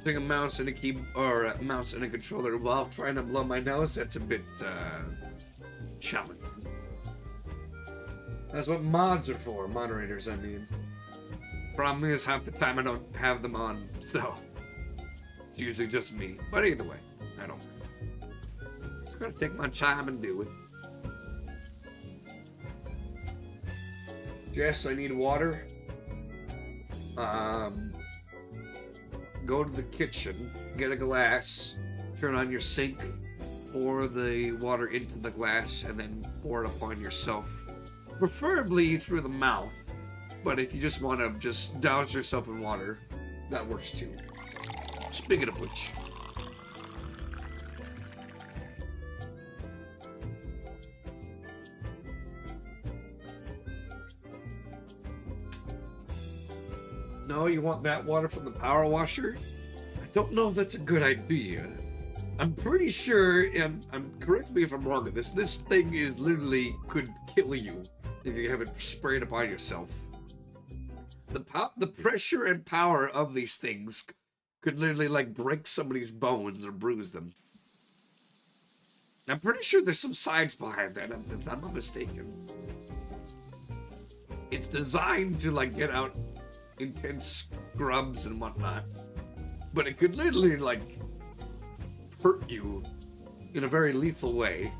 A mouse and a key or a mouse and a controller while trying to blow my nose, that's a bit challenging. That's what mods are for, moderators I mean. Problem is half the time I don't have them on, so it's usually just me. But either way, I don't care. Just gotta take my time and do it. Yes, I need water. Go to the kitchen, get a glass, turn on your sink, pour the water into the glass, and then pour it upon yourself. Preferably through the mouth, but if you just want to just douse yourself in water, that works too. Speaking of which. No, you want that water from the power washer? I don't know if that's a good idea. I'm pretty sure, and correct me if I'm wrong on this, this thing is literally could kill you if you have it sprayed upon yourself. The pressure and power of these things could literally like break somebody's bones or bruise them. I'm pretty sure there's some science behind that, if I'm not mistaken. It's designed to like get out intense scrubs and whatnot, but it could literally like hurt you in a very lethal way.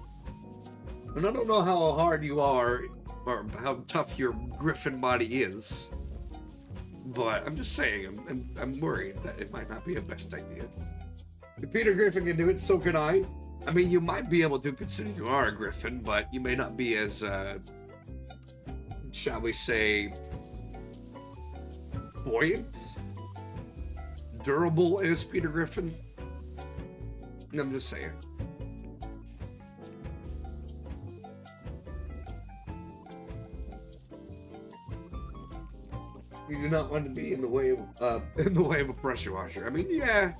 And I don't know how hard you are or how tough your griffin body is, but I'm just saying I'm worried that it might not be a best idea. If Peter Griffin can do it, so can I. I mean, you might be able to consider you are a griffin, but you may not be as shall we say buoyant, durable as Peter Griffin. I'm just saying. You do not want to be in the way of a pressure washer. I mean, yeah.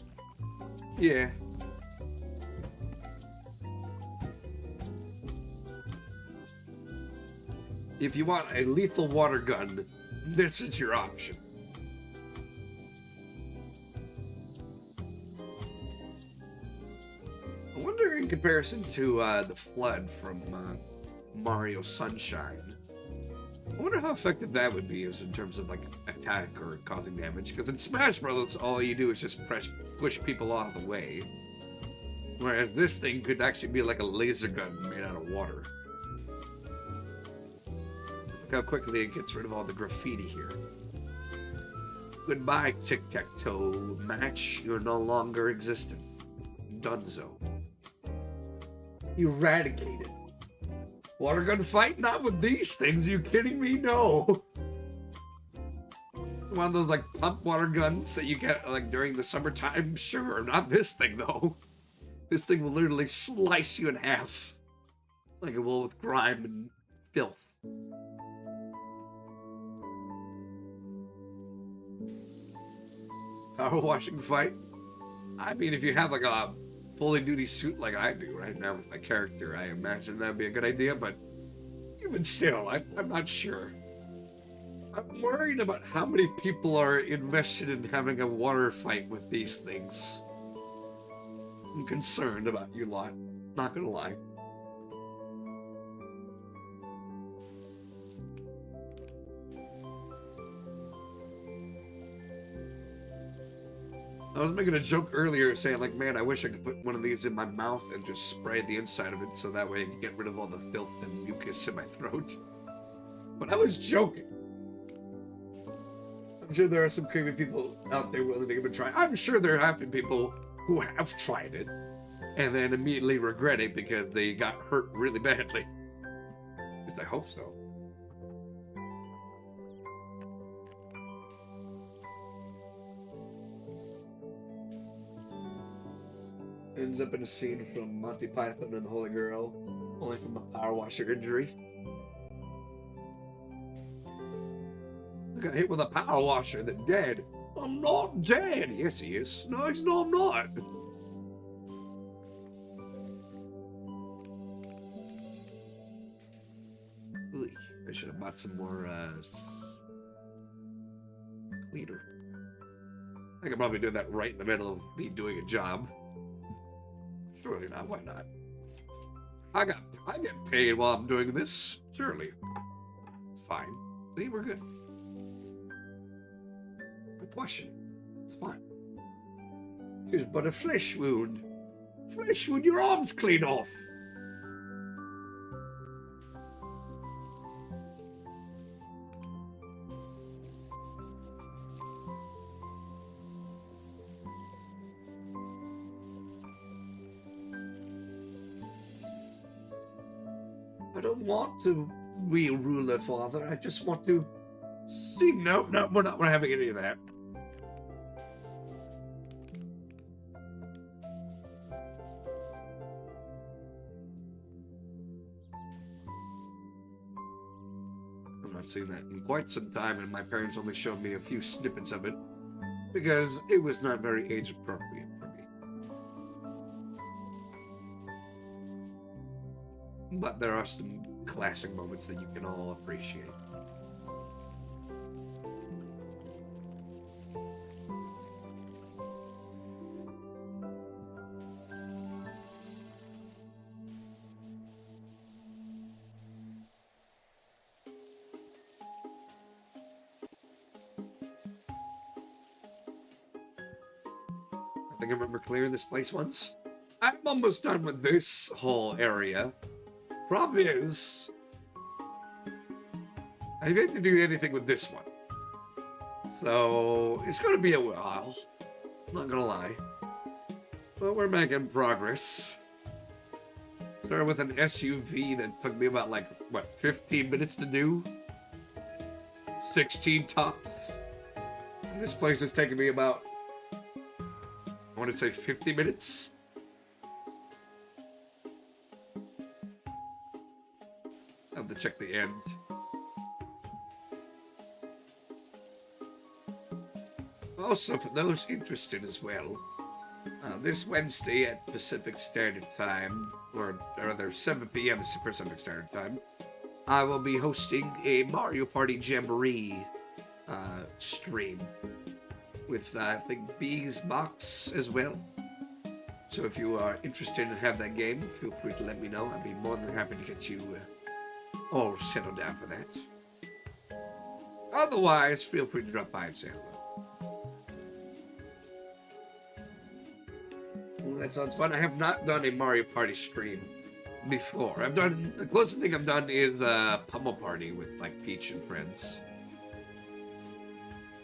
If you want a lethal water gun, this is your option. I wonder, in comparison to the flood from Mario Sunshine, I wonder how effective that would be as in terms of like attack or causing damage. Because in Smash Bros, all you do is just push people off the way, whereas this thing could actually be like a laser gun made out of water. Look how quickly it gets rid of all the graffiti here. Goodbye, tic-tac-toe match. You're no longer existent. Dunzo. Eradicated. Water gun fight? Not with these things. Are you kidding me? No. One of those like pump water guns that you get like during the summertime? Sure. Not this thing though. This thing will literally slice you in half. Like it will with grime and filth. Power washing fight? I mean, if you have like a fully duty suit like I do right now with my character, I imagine that'd be a good idea, but even still, I'm not sure. I'm worried about how many people are invested in having a water fight with these things. I'm concerned about you lot, not gonna lie. I was making a joke earlier saying, like, man, I wish I could put one of these in my mouth and just spray the inside of it so that way I can get rid of all the filth and mucus in my throat. But I was joking. I'm sure there are some creepy people out there willing to give it a try. I'm sure there have been people who have tried it and then immediately regret it because they got hurt really badly. At least I hope so. Ends up in a scene from Monty Python and the Holy Grail, only from a power washer injury. I got hit with a power washer, then dead. I'm not dead. Yes, he is. No, he's not. I'm not. Ooh, I should have bought some more cleaner. I could probably do that right in the middle of me doing a job. Surely not. Why not? I get paid while I'm doing this. Surely. It's fine. See, we're good. No question. It's fine. It's but a flesh wound. Flesh wound, your arm's clean off. I don't want to be a ruler, Father. I just want to see. No, we're not having any of that. I've not seen that in quite some time, and my parents only showed me a few snippets of it because it was not very age appropriate for me. But there are some classic moments that you can all appreciate. I think I remember clearing this place once. I'm almost done with this whole area. Problem is, I've yet to do anything with this one. So, it's going to be a while. I'm not going to lie. But we're making progress. Started with an SUV that took me about, like, what, 15 minutes to do? 16 tops. And this place is taking me about, I want to say 50 minutes. I have to check the end. Also, for those interested as well, this Wednesday at Pacific Standard Time, or rather 7 p.m. Pacific Standard Time, I will be hosting a Mario Party Jamboree stream with, I think, Bees Box as well. So if you are interested in have that game, feel free to let me know. I'd be more than happy to get you all settled down for that. Otherwise, feel free to drop by and say hello. Well, that sounds fun. I have not done a Mario Party stream before. The closest thing I've done is Pummel Party with like Peach and friends,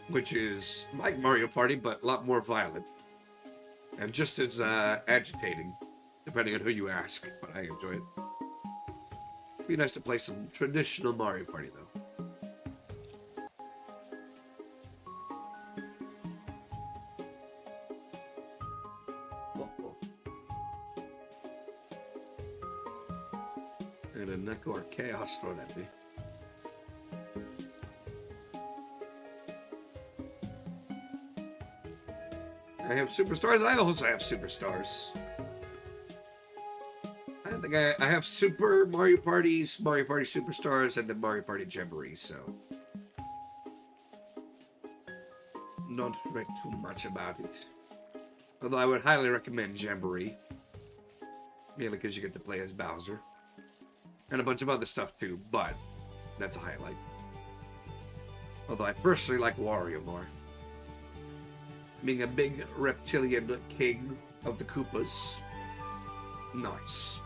which is like Mario Party but a lot more violent and just as agitating, depending on who you ask. But I enjoy it. Be nice to play some traditional Mario Party though. And a Neko or Chaos thrown at me. I have superstars. I also have superstars. I think I have Super Mario Parties, Mario Party Superstars, and the Mario Party Jamboree, so don't fret too much about it. Although I would highly recommend Jamboree, mainly because you get to play as Bowser. And a bunch of other stuff too, but that's a highlight. Although I personally like Wario more. Being a big reptilian king of the Koopas. Nice.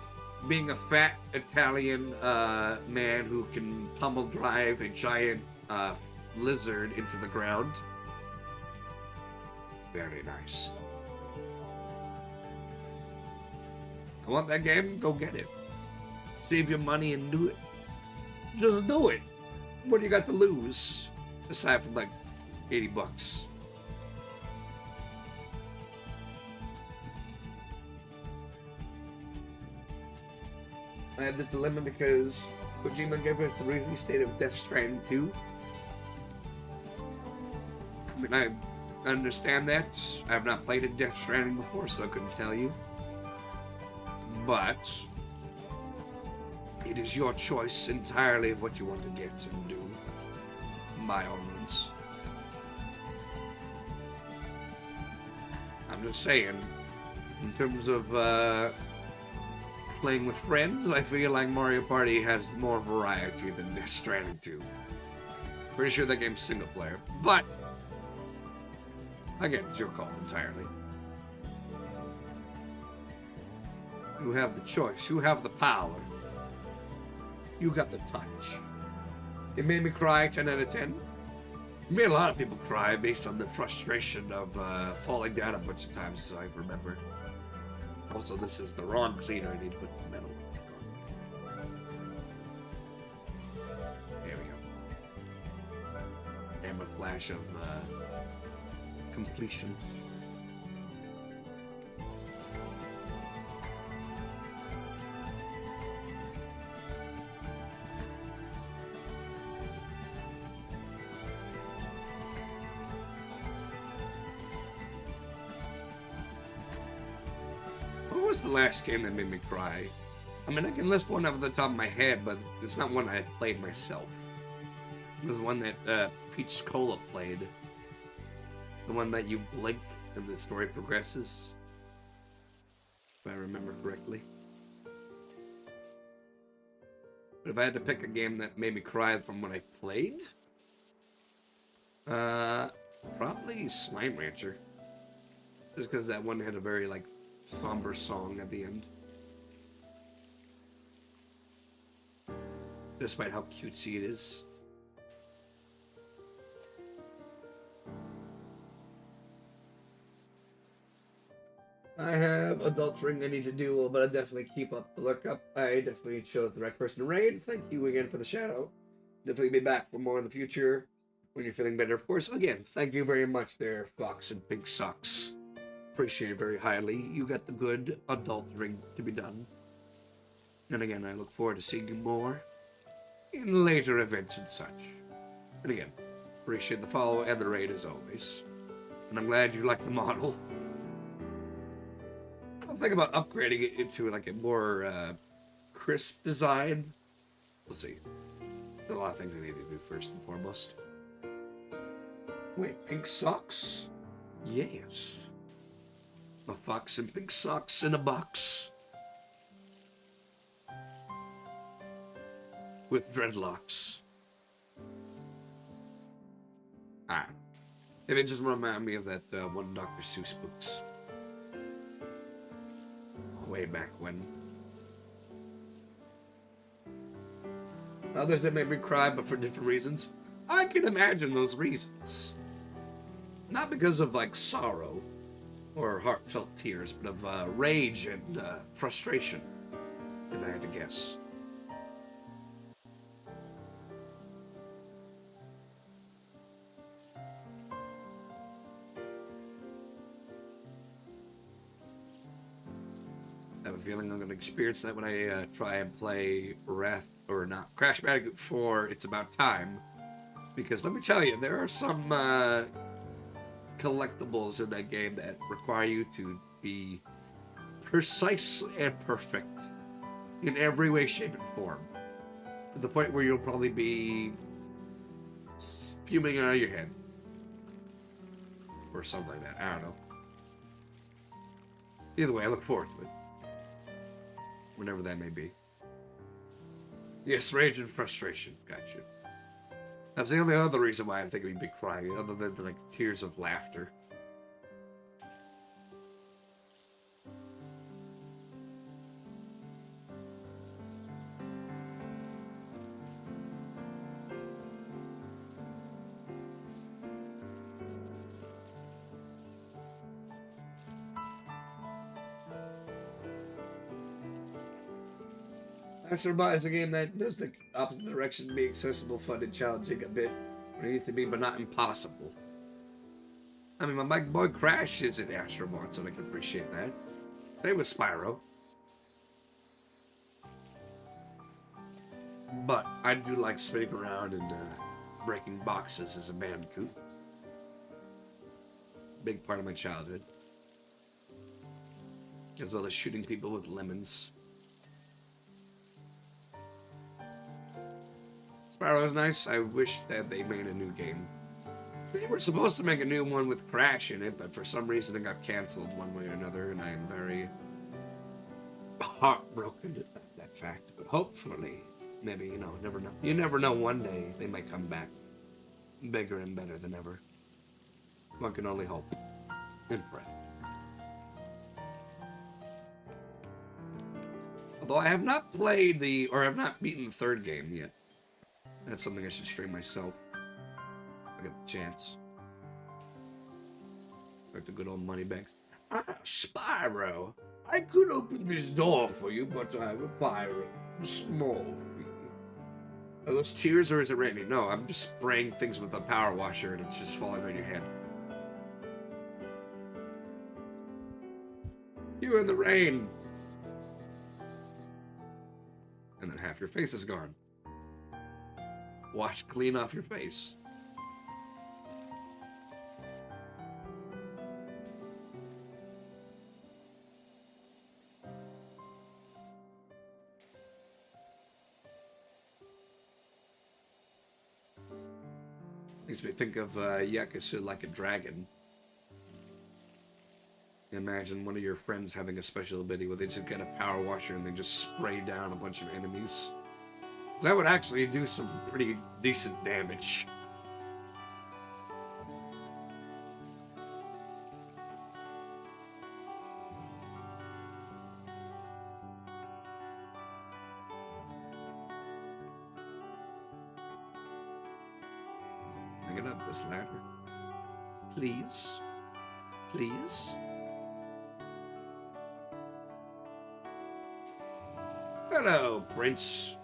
Being a fat Italian man who can pummel drive a giant lizard into the ground. Very nice. I want that game? Go get it. Save your money and do it. Just do it. What do you got to lose? Aside from like $80. I had this dilemma because Kojima gave us the release date of Death Stranding 2. I mean, I understand that. I have not played a Death Stranding before, so I couldn't tell you. But it is your choice entirely of what you want to get and do. By all means. I'm just saying, in terms of playing with friends, I feel like Mario Party has more variety than Death Stranding 2. Pretty sure that game's single player, but again, it's your call entirely. You have the choice. You have the power. You got the touch. It made me cry 10 out of 10. It made a lot of people cry based on the frustration of falling down a bunch of times, as I remember. Also, this is the wrong cleaner. I need to put the metal. There we go. And a flash of completion. What was the last game that made me cry? I mean, I can list one off the top of my head, but it's not one I played myself. It was one that Peach Cola played. The one that you blink and the story progresses. If I remember correctly. But if I had to pick a game that made me cry from what I played, probably Slime Rancher. Just because that one had a very, like, somber song at the end. Despite how cutesy it is. I have adult ring I need to do, but I definitely keep up the lookup. I definitely chose the right person to raid. Thank you again for the shout out. Definitely be back for more in the future when you're feeling better, of course. Again, thank you very much there, Fox and Pink Socks. Appreciate it very highly. You got the good adult ring to be done. And again, I look forward to seeing you more in later events and such. And again, appreciate the follow and the raid as always. And I'm glad you like the model. I'll think about upgrading it into like a more crisp design. We'll see. There's a lot of things I need to do first and foremost. Wait, Pink Socks? Yes. A fox in pink socks in a box. With dreadlocks. If it just reminded me of that one Dr. Seuss books. Way back when. Others that made me cry, but for different reasons. I can imagine those reasons. Not because of, like, sorrow or heartfelt tears, but of rage and frustration, if I had to guess. I have a feeling I'm going to experience that when I try and play Crash Bandicoot 4, It's About Time. Because let me tell you, there are some collectibles in that game that require you to be precise and perfect in every way, shape, and form. To the point where you'll probably be fuming out of your head. Or something like that. I don't know. Either way, I look forward to it. Whenever that may be. Yes, rage and frustration. Gotcha. That's the only other reason why I'm thinking we'd be crying, other than like tears of laughter. Astronaut is a game that does the opposite direction, be accessible, fun, and challenging a bit where it needs to be, but not impossible. I mean, my boy Crash is an Astronaut, so I can appreciate that. Same with Spyro. But I do like spinning around and breaking boxes as a Bandicoot. Big part of my childhood. As well as shooting people with lemons. Spyro was nice. I wish that they made a new game. They were supposed to make a new one with Crash in it, but for some reason it got canceled one way or another, and I am very heartbroken at that fact. But hopefully, maybe, never know. You never know, one day they might come back bigger and better than ever. One can only hope and pray. Although I have not played have not beaten the third game yet. That's something I should stream myself. I get the chance. Like the good old money bags. Spyro, I could open this door for you, but I require a small fee. Are those tears or is it raining? No, I'm just spraying things with a power washer and it's just falling on your head. You're in the rain. And then half your face is gone. Wash clean off your face. Makes me think of Yakuza Like a Dragon. Imagine one of your friends having a special ability where they just get a power washer and they just spray down a bunch of enemies. That would actually do some pretty decent damage. Can I get up this ladder? Please? Please? Hello, Prince.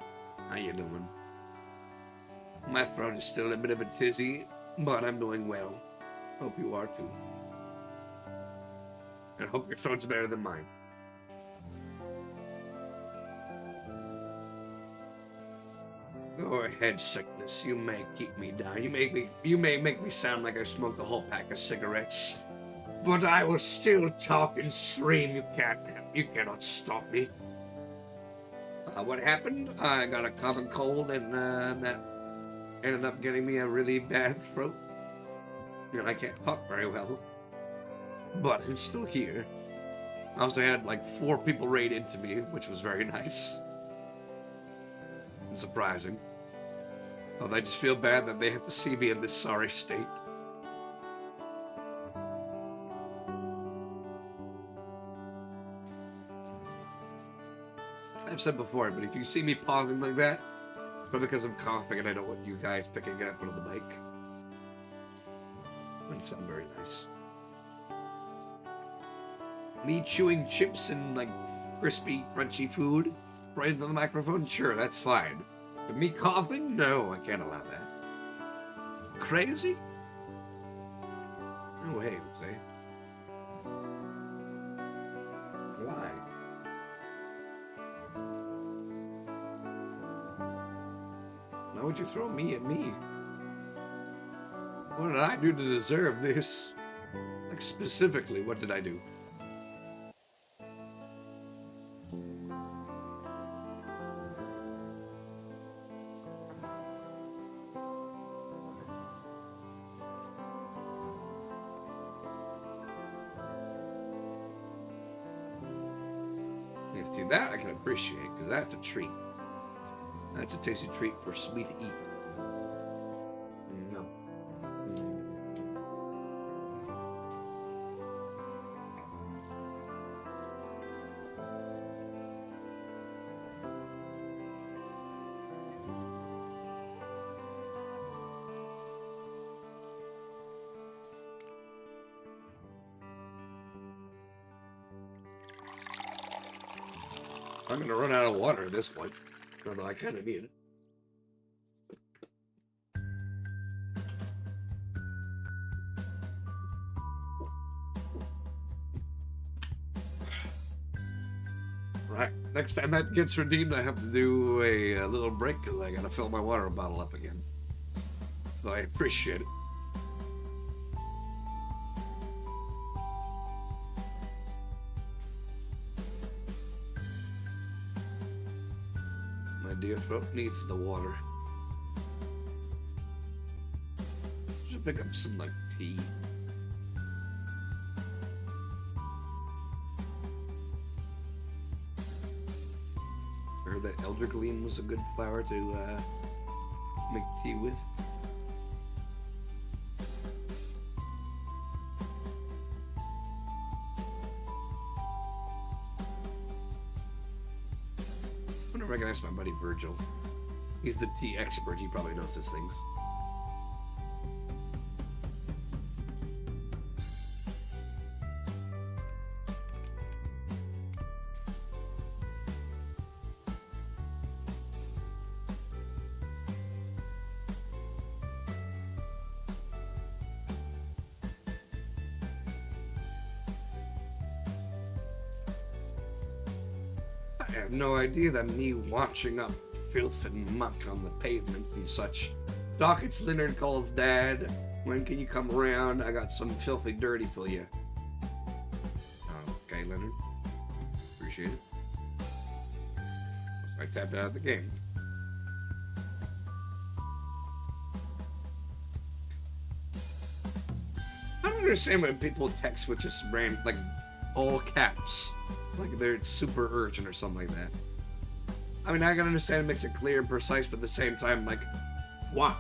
How you doing? My throat is still a bit of a tizzy, but I'm doing well. Hope you are too. And hope your throat's better than mine. Go ahead, sickness. You may keep me down. You may make me sound like I smoked a whole pack of cigarettes. But I will still talk and scream. You cannot stop me. What happened? I got a common cold, and that ended up getting me a really bad throat. And I can't talk very well. But I'm still here. I also had like 4 people raid into me, which was very nice and surprising. Oh, I just feel bad that they have to see me in this sorry state. I've said before, but if you see me pausing like that, it's probably because I'm coughing and I don't want you guys picking it up on the mic. It wouldn't sound very nice. Me chewing chips and like crispy, crunchy food right into the microphone? Sure, that's fine. But me coughing? No, I can't allow that. Crazy? No way, Jose. Why? Why would you throw me at me? What did I do to deserve this? Like, specifically, what did I do? See, that I can appreciate, because that's a treat. That's a tasty treat for sweet to eat. No. I'm gonna run out of water at this point, although I kind of need it. Right, next time that gets redeemed, I have to do a little break because I gotta fill my water bottle up again. So I appreciate it. My dear throat needs the water. Should pick up some like tea. I heard that eldergleam was a good flower to make tea with. I'm gonna recognize my buddy Virgil. He's the tea expert. He probably knows these things. I have no idea that me washing up filth and muck on the pavement and such. Doc, it's Leonard calls Dad. When can you come around? I got some filthy dirty for you. Okay, Leonard. Appreciate it. I tapped out of the game. I don't understand when people text with just random, like, all caps. Like they're super urgent or something like that. I mean, I can understand it makes it clear and precise, but at the same time, like, why?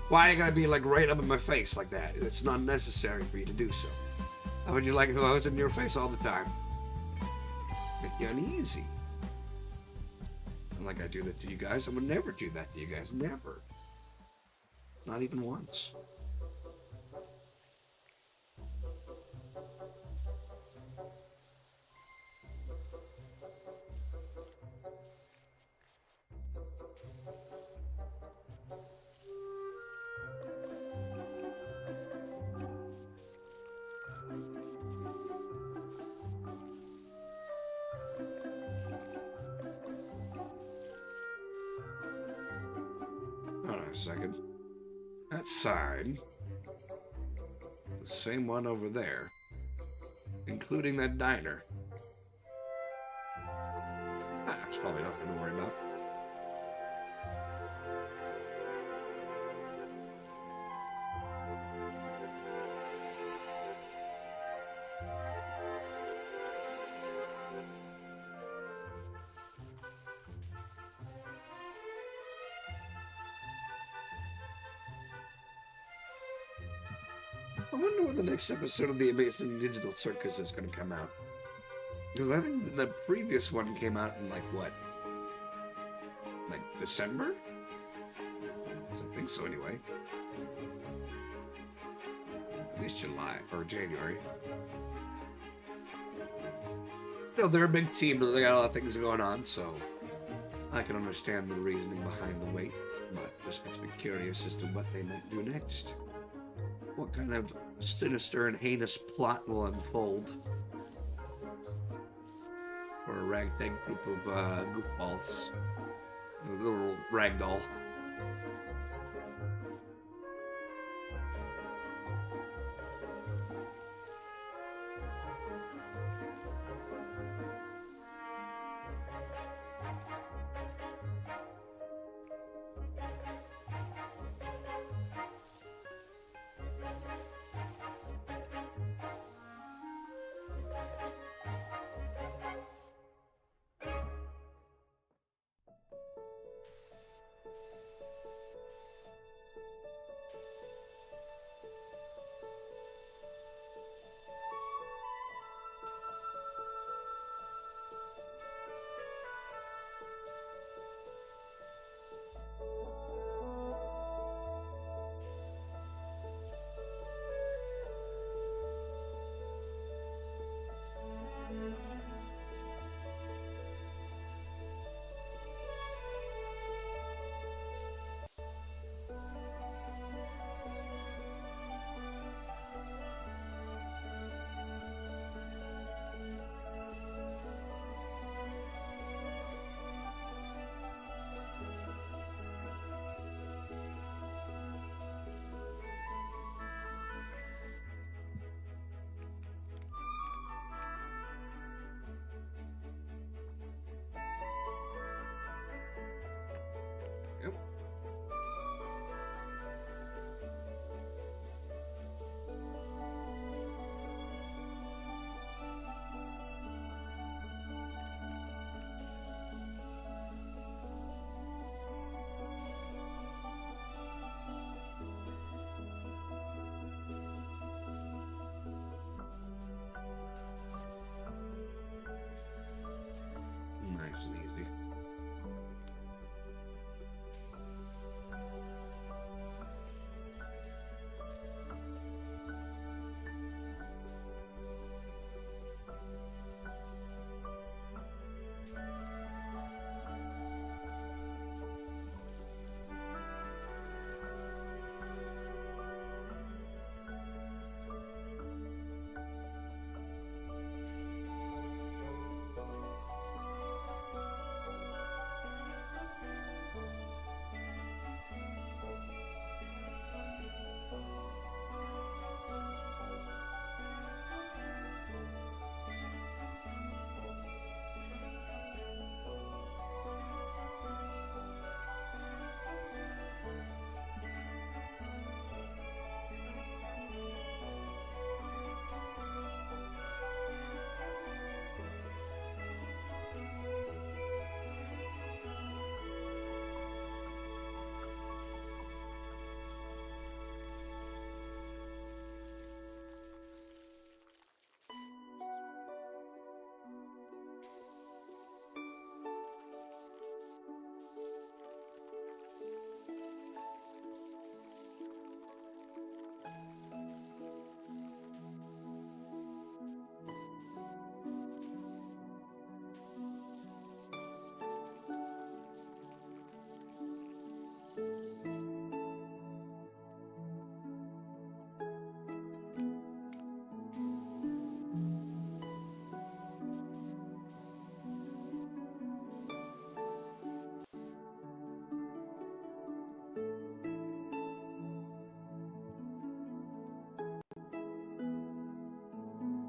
Why you gotta be, like, right up in my face like that? It's not necessary for you to do so. How would you like if I was in your face all the time? Make you uneasy. And like I do that to you guys, I would never do that to you guys. Never. Not even once. Hold on a second. That sign, the same one over there, including that diner. That's probably nothing to worry about. wonder when the next episode of the Amazing Digital Circus is going to come out. Because I think the previous one came out in, like, what? Like, December? I think so, anyway. At least July, or January. Still, they're a big team, and they got a lot of things going on, so I can understand the reasoning behind the wait, but just makes me curious as to what they might do next. What kind of sinister and heinous plot will unfold for a ragtag group of goofballs? A little ragdoll. Yep. Nice and easy.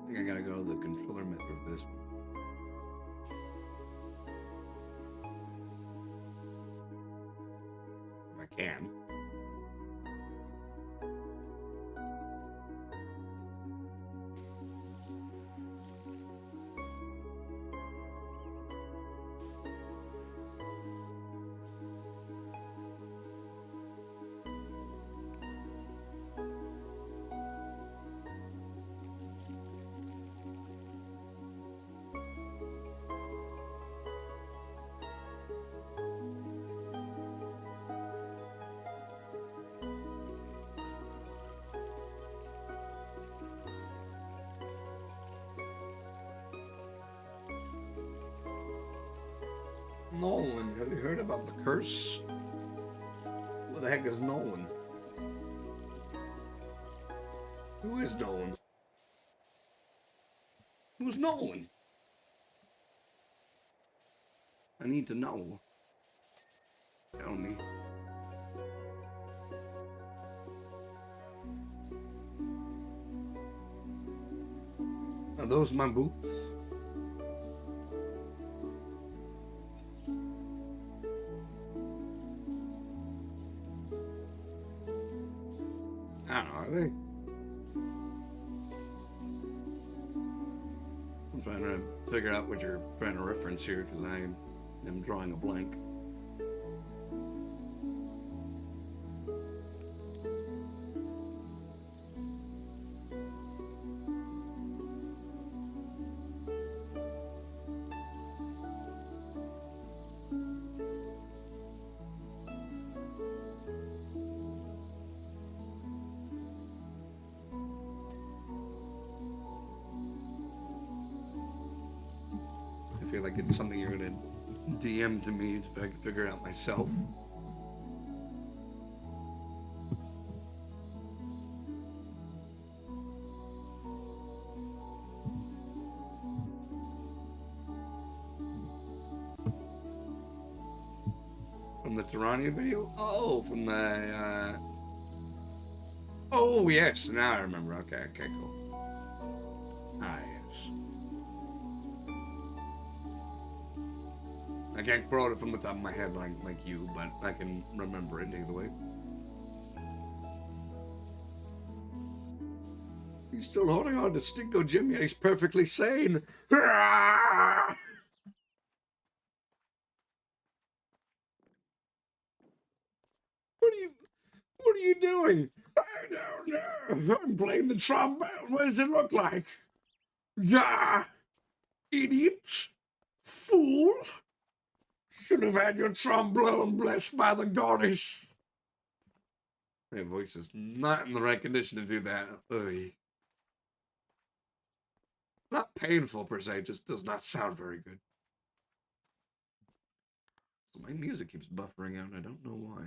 I think I gotta go to the controller method for this one. If I can. Nolan, have you heard about the curse? What the heck is Nolan? Who is Nolan? Who's Nolan? I need to know. Tell me. Are those my boots? I don't know, are they? I'm trying to figure out what you're trying to reference here because I am drawing a blank. I feel like it's something you're gonna DM to me if I can figure it out myself. From the Tyrannia video? Oh, from the, oh, yes, now I remember. Okay, cool. Ah, yes. I can't quote it from the top of my head like you, but I can remember it either way. He's still holding on to Stinko Jim, yet he's perfectly sane. Ah! What are you doing? I don't know. I'm playing the trombone. What does it look like? Ah, idiot. Fool. Should have had your trombone blessed by the goddess. My voice is not in the right condition to do that. Ugh. Not painful per se, just does not sound very good. My music keeps buffering out, I don't know why.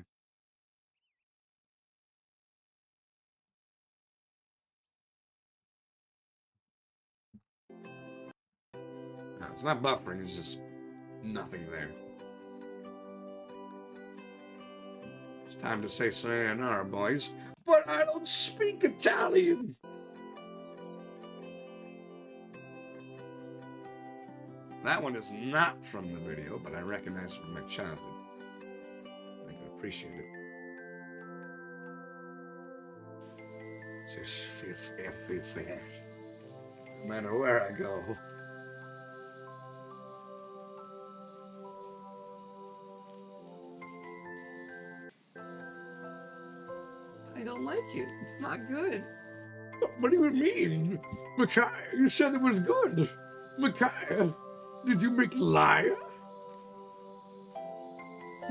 No, it's not buffering, it's just nothing there. It's time to say sayonara, boys. But I don't speak Italian! That one is not from the video, but I recognize from my childhood. I can appreciate it. No matter where I go. I don't like it. It's not good. What do you mean? Micaiah, you said it was good. Micaiah, did you make liar?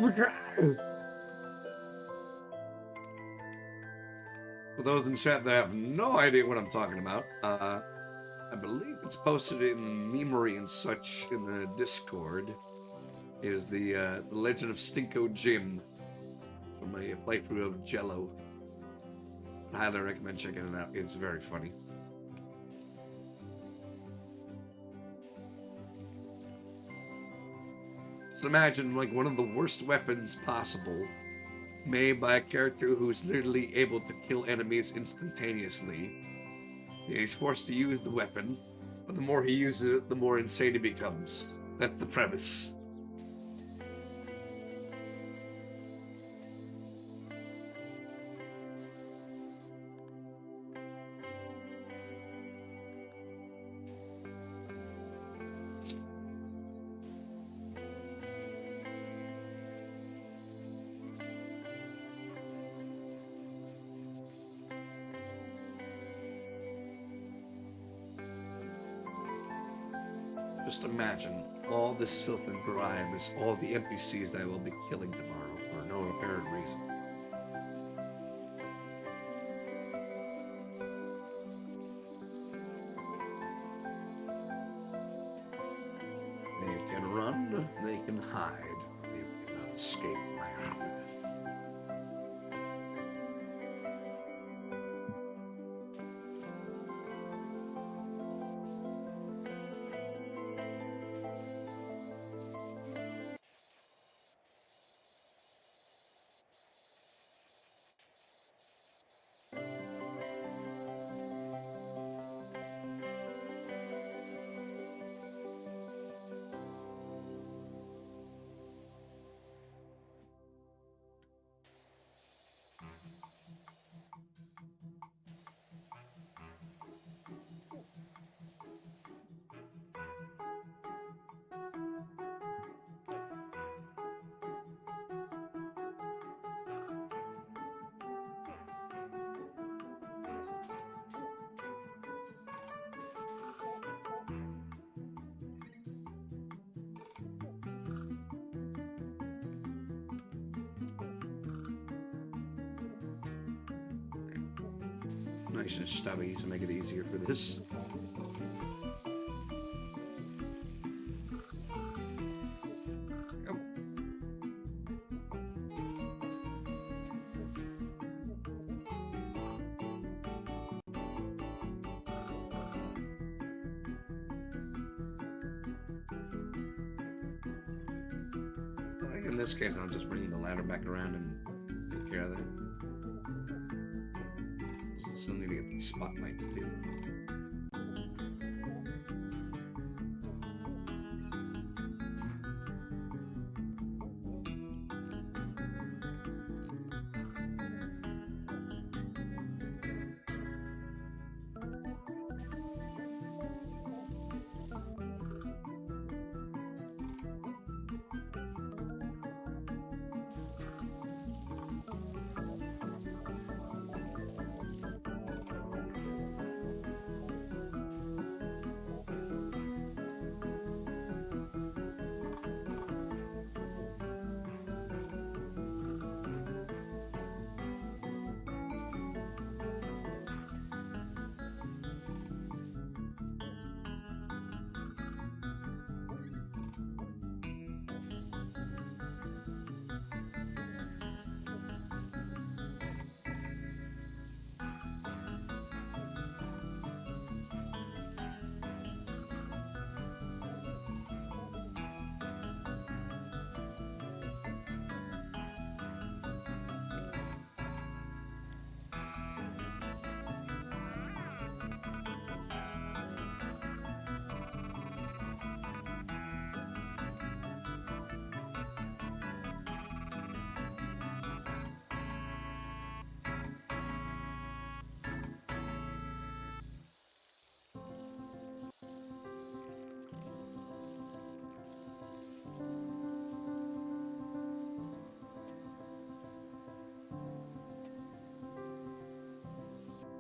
Micaiah. For those in chat that have no idea what I'm talking about, I believe it's posted in the memory and such in the Discord, is the Legend of Stinko Jim from a playthrough of Jello. I highly recommend checking it out. It's very funny. Just imagine like one of the worst weapons possible, made by a character who's literally able to kill enemies instantaneously. He's forced to use the weapon, but the more he uses it, the more insane he becomes. That's the premise. Just imagine all this filth and grime is all the NPCs that I will be killing tomorrow for no apparent reason. You can run. down, they can hide. They cannot escape my wrath. Nice and stubby to make it easier for this. Yep. I think in this case, I'll just bring the ladder back around and take care of that. Still need to get these spotlights too.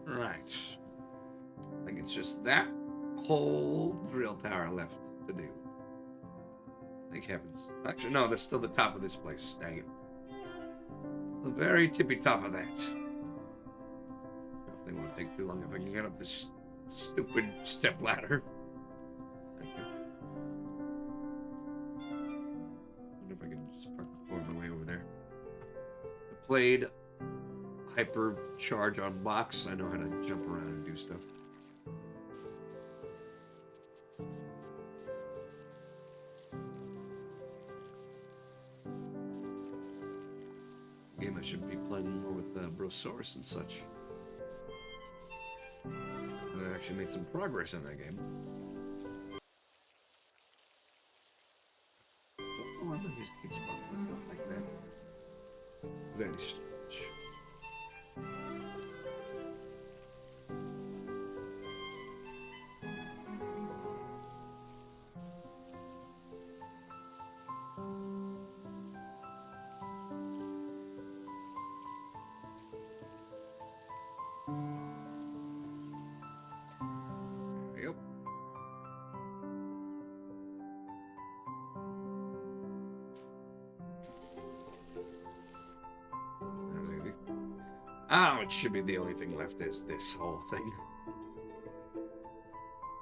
Right. I think it's just that whole drill tower left to do. Thank heavens. Actually, no, there's still the top of this place. Dang it. The very tippy top of that. If they won't take too long, if I can get up this stupid step ladder. Okay. Wonder if I can just park the car on the way over there. I played hyper charge on box. I know how to jump around and do stuff. Game I should be playing more with Brosaurus and such. I actually made some progress in that game. Oh, I'm gonna just keep spotting like that. Very strange. Yep. Oh, it should be the only thing left is this whole thing.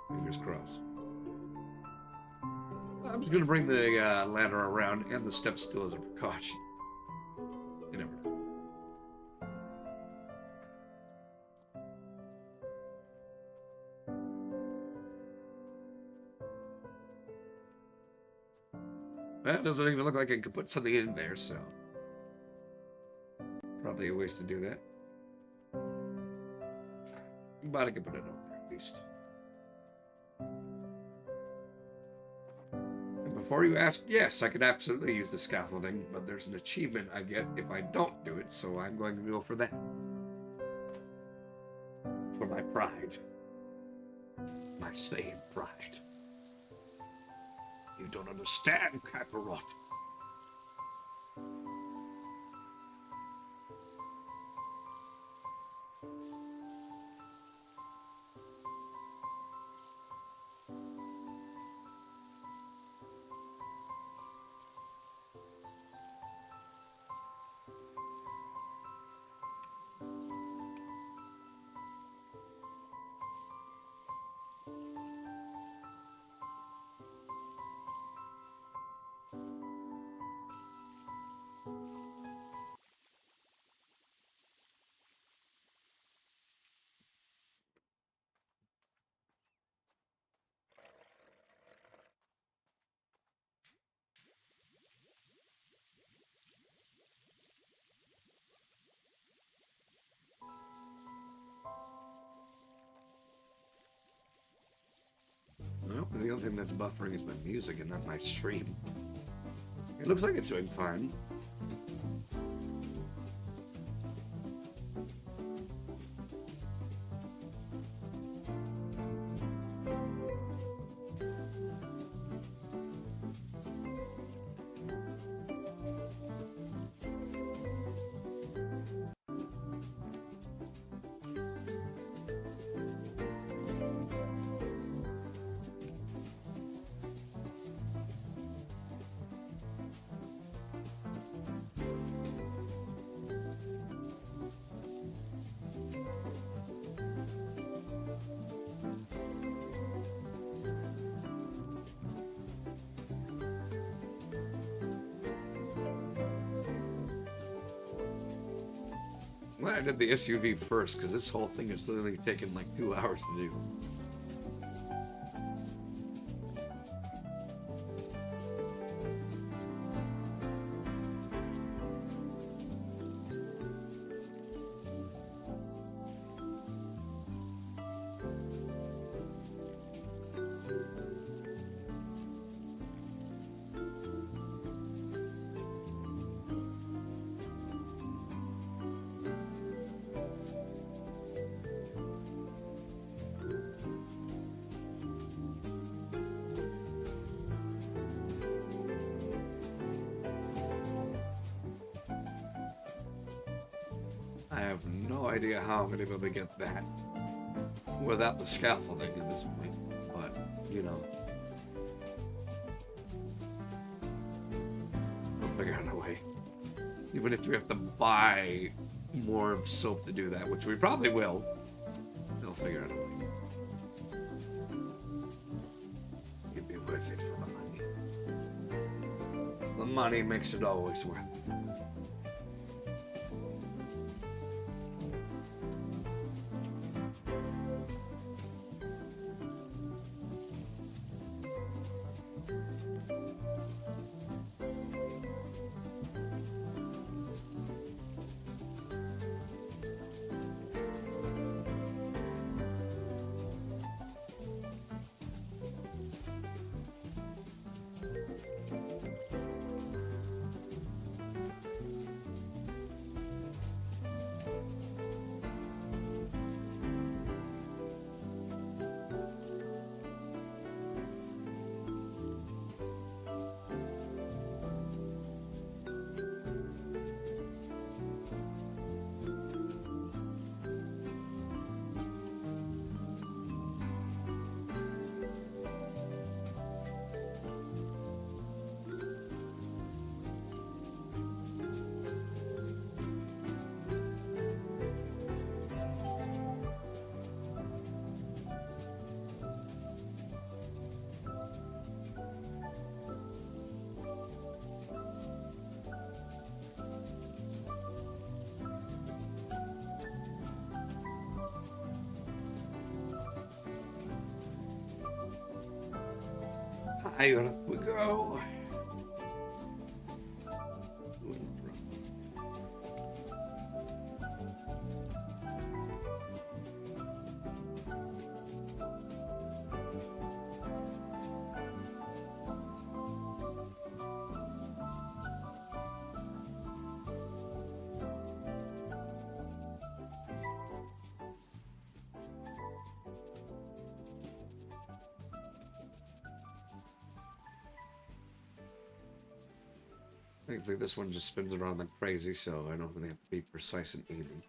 Fingers crossed. I'm just gonna bring the ladder around and the step stool as a precaution. You never know. Well, it doesn't even look like I could put something in there, so probably a waste to do that. But I can put it over there at least. And before you ask, yes, I could absolutely use the scaffolding, but there's an achievement I get if I don't do it, so I'm going to go for that. For my pride. My Saiyan pride. You don't understand, Kakarot. Well, the only thing that's buffering is my music and not my stream. It looks like it's doing fine. Well, I did the SUV first, because this whole thing is literally taking like 2 hours to do. I have no idea how I'm going to be able to get that without the scaffolding at this point, but, you know. We'll figure out a way. Even if we have to buy more soap to do that, which we probably will, they'll figure out a way. It'd be worth it for the money. The money makes it always worth it. Here we go. Thankfully, this one just spins around like crazy, so I don't really have to be precise in aiming.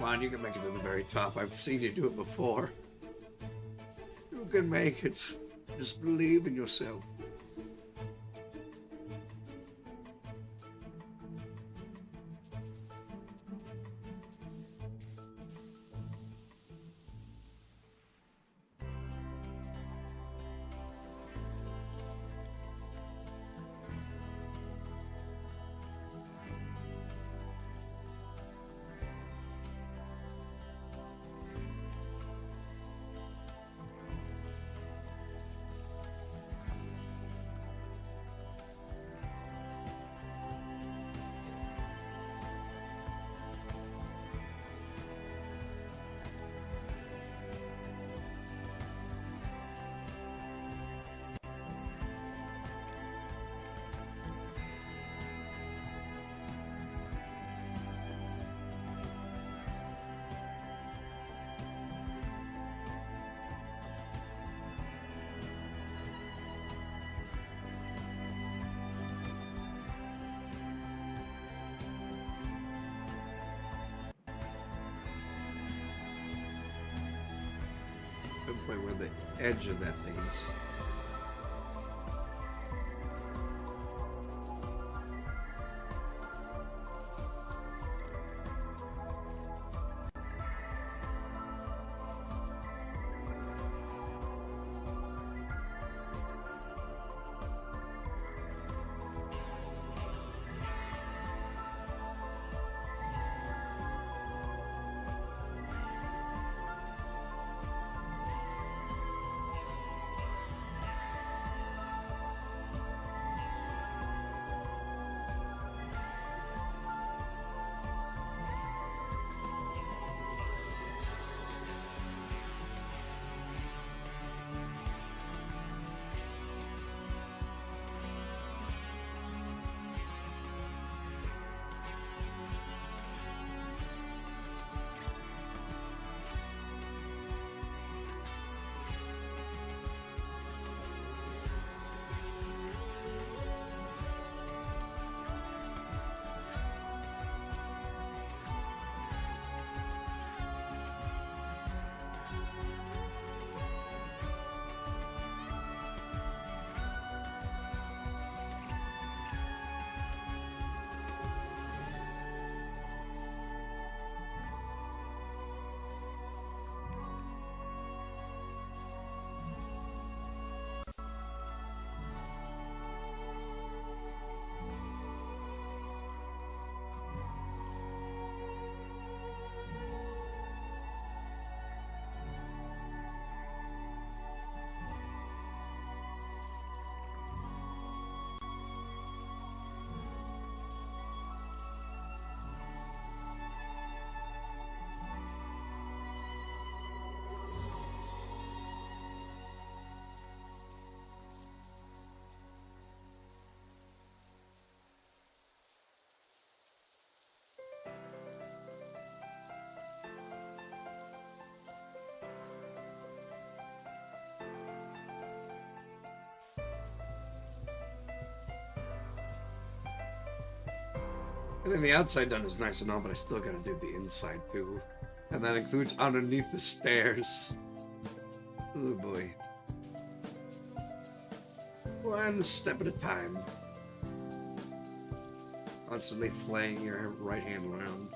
Come on, you can make it to the very top. I've seen you do it before. You can make it. Just believe in yourself. Play where the edge of that thing is. mean, the outside done is nice and all, but I still gotta do the inside too. And that includes underneath the stairs. Oh boy. One step at a time. Constantly flaying your right hand around.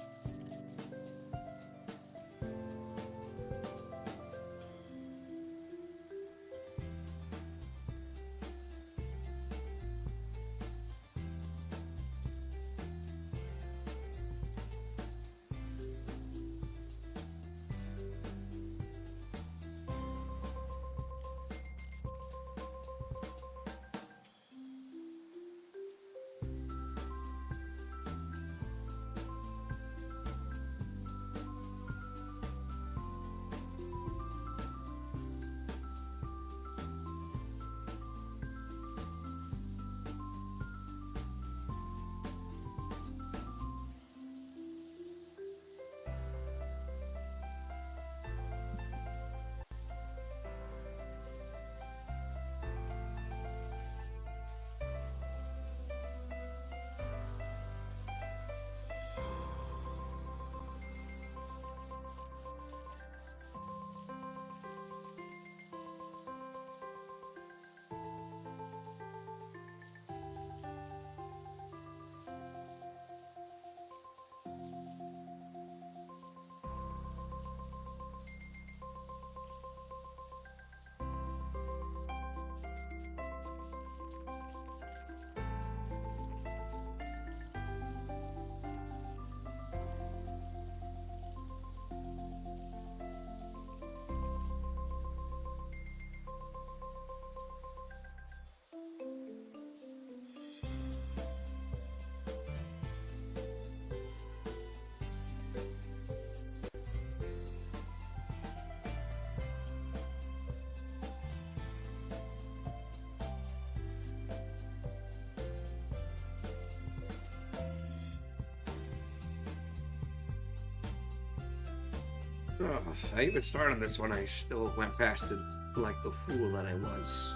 Ugh, I even started this when I still went past it like the fool that I was.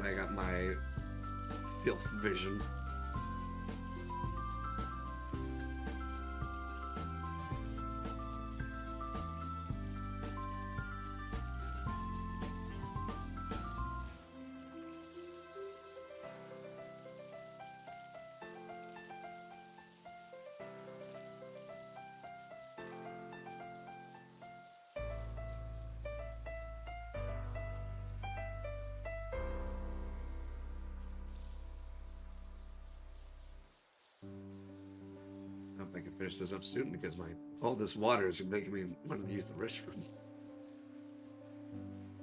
I got my filth vision. I hope I can finish this up soon because all this water is making me want to use the restroom.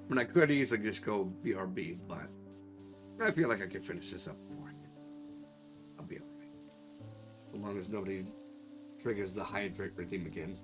I mean, I could easily just go BRB, but I feel like I can finish this up before I'll be alright. As long as nobody triggers the hydrate redeem again.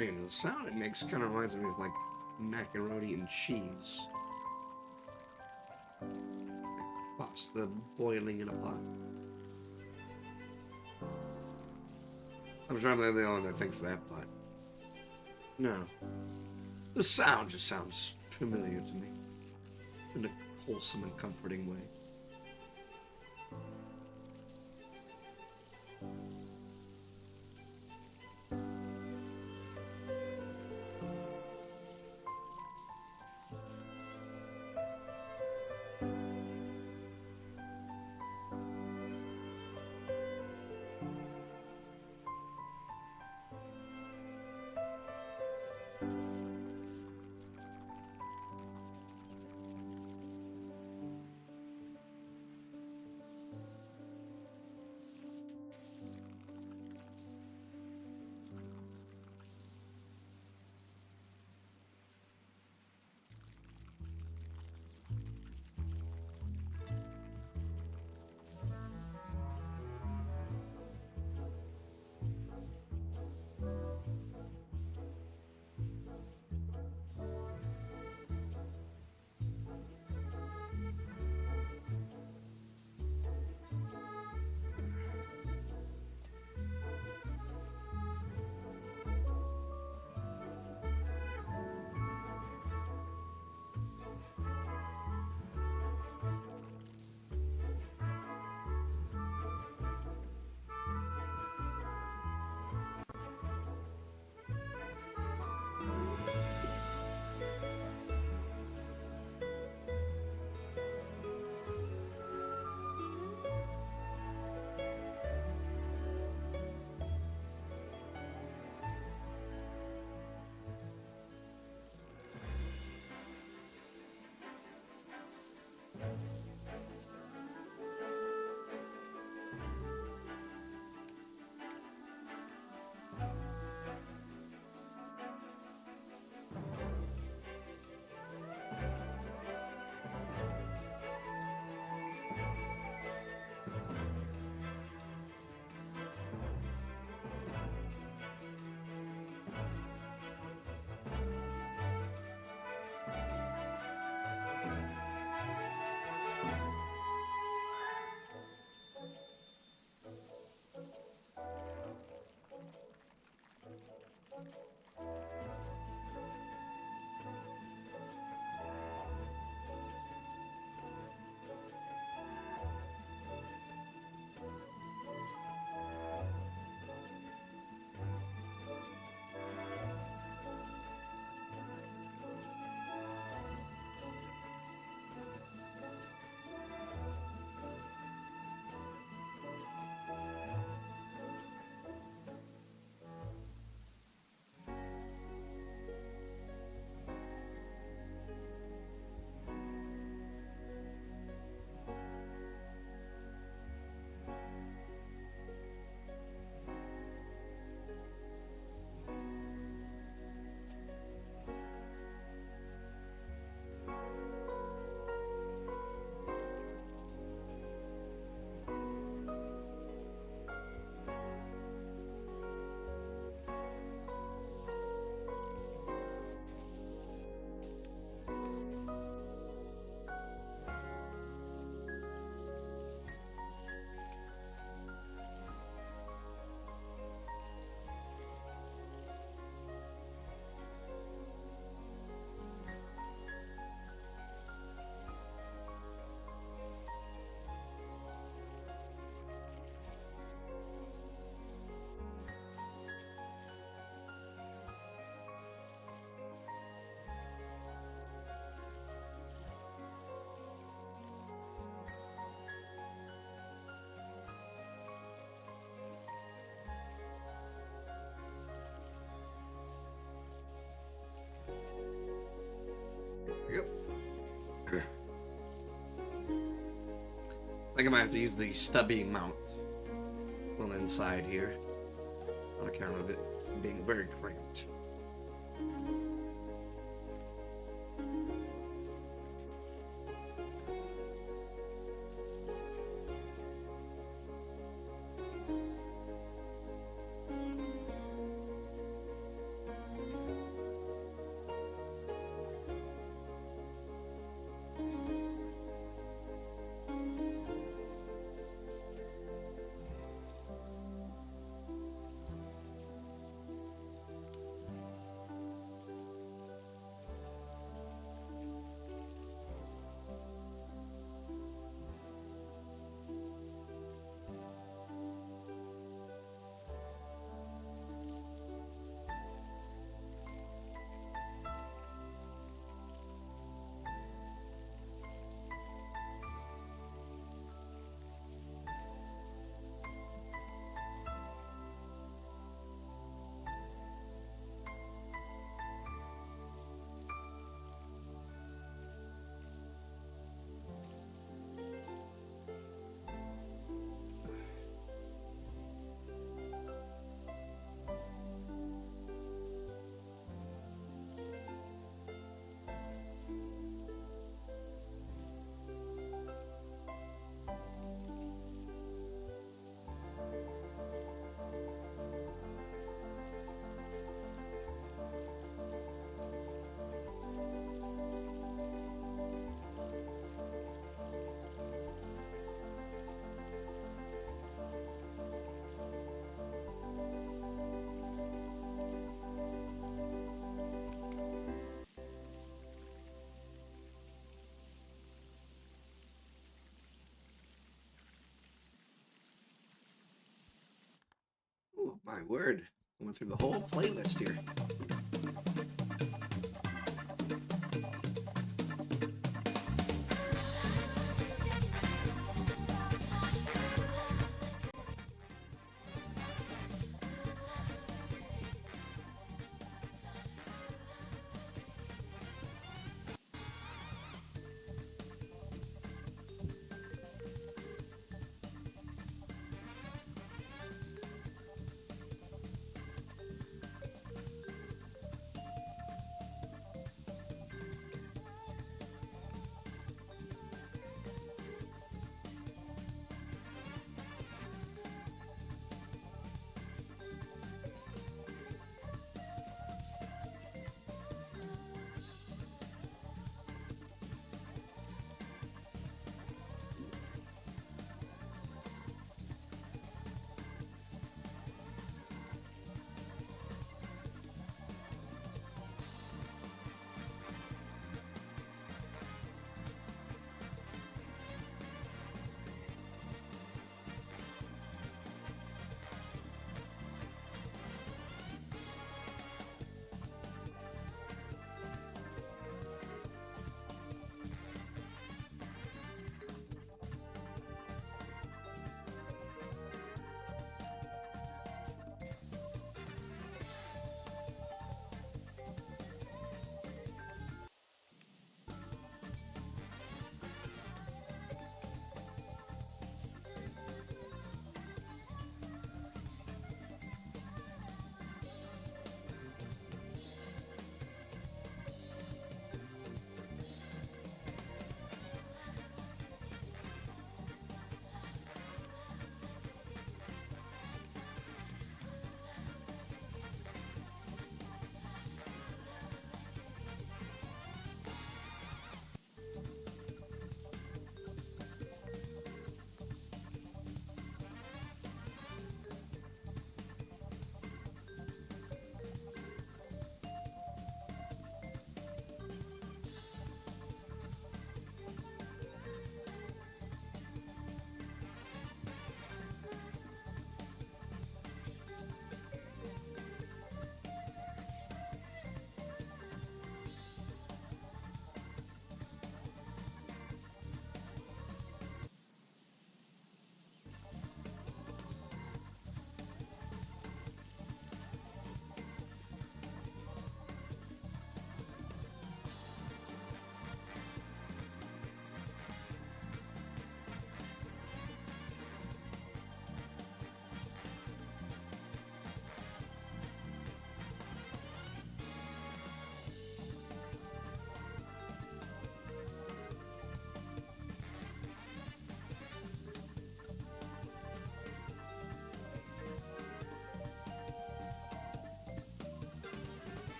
strange. The sound it makes kind of reminds me of like macaroni and cheese. Like pasta boiling in a pot. I'm sure I'm the only one that thinks that, but no. The sound just sounds familiar to me in a wholesome and comforting way. Yep. I think I might have to use the stubby mount on the inside here, on account of it being very cramped. My word. I went through the whole playlist here.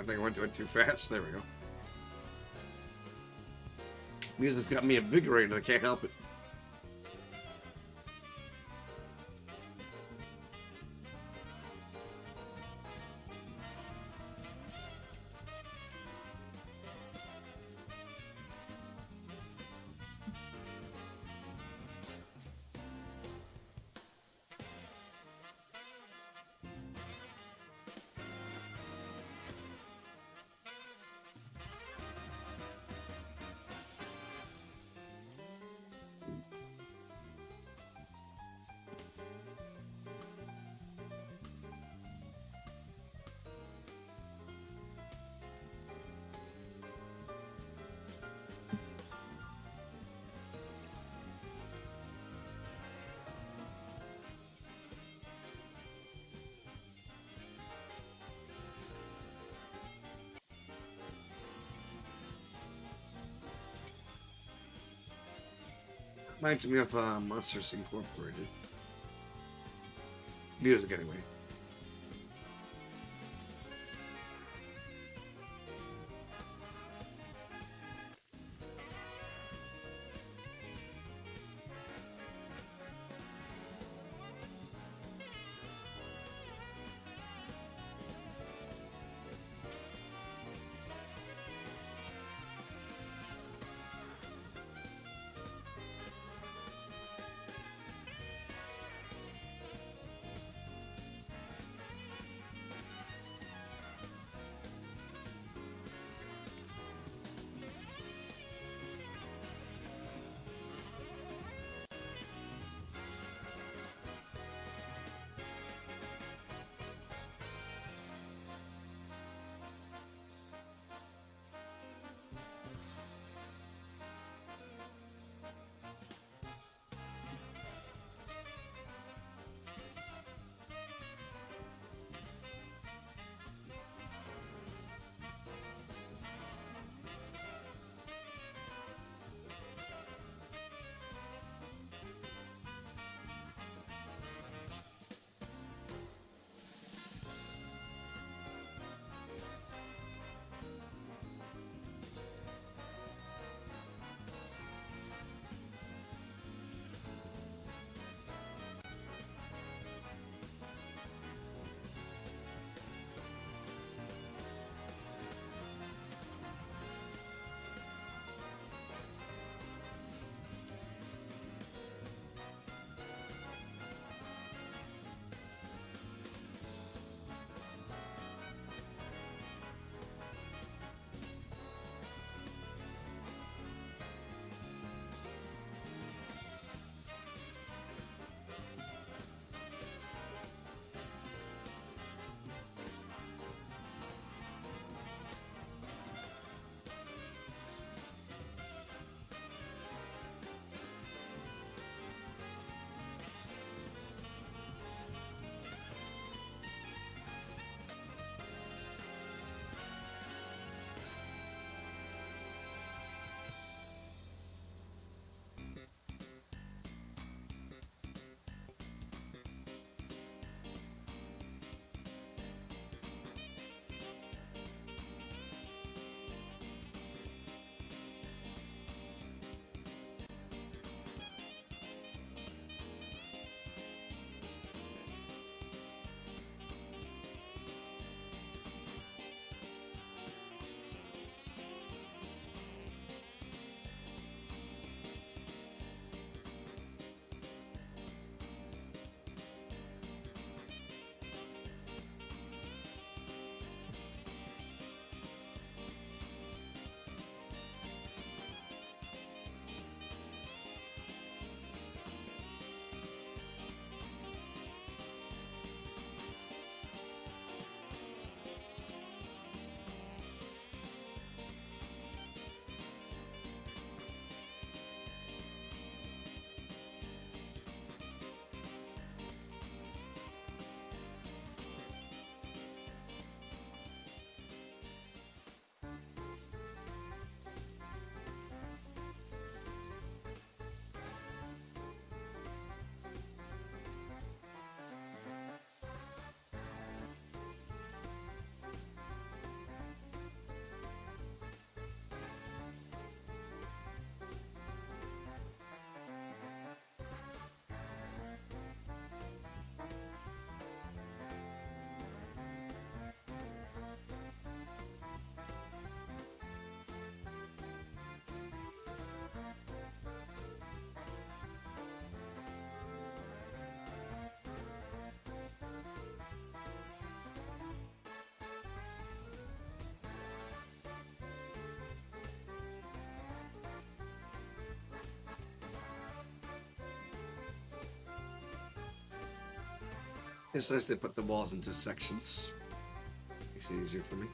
I think I went to it too fast. There we go. Music's got me invigorated. I can't help it. Reminds me of Monsters Incorporated. Music, anyway. It's nice they put the walls into sections. Makes it easier for me.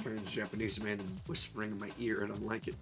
Strange Japanese man whispering in my ear, and I don't like it.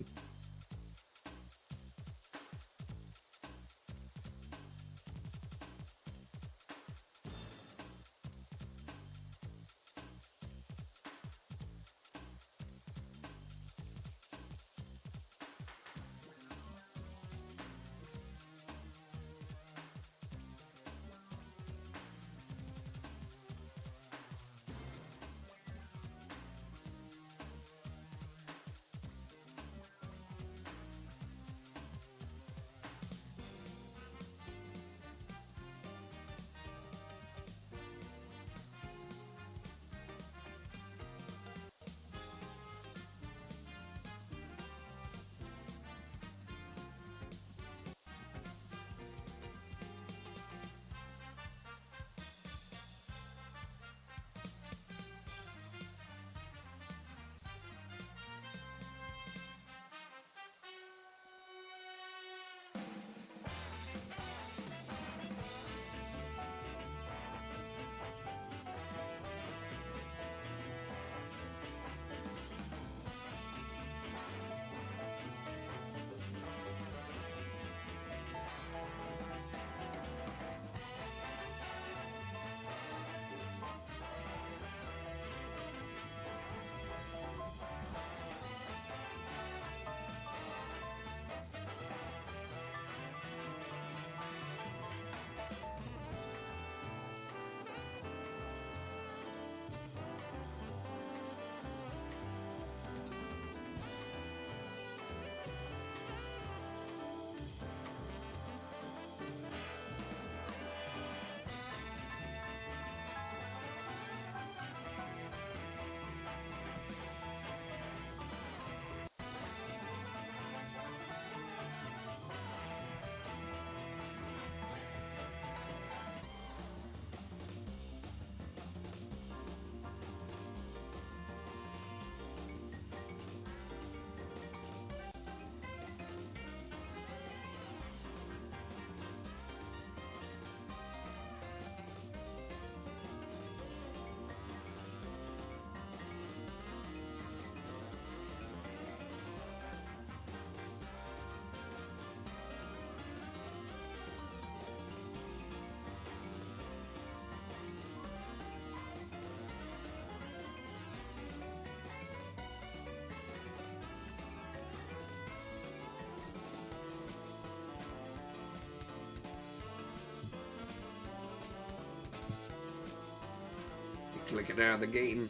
click it out of the game.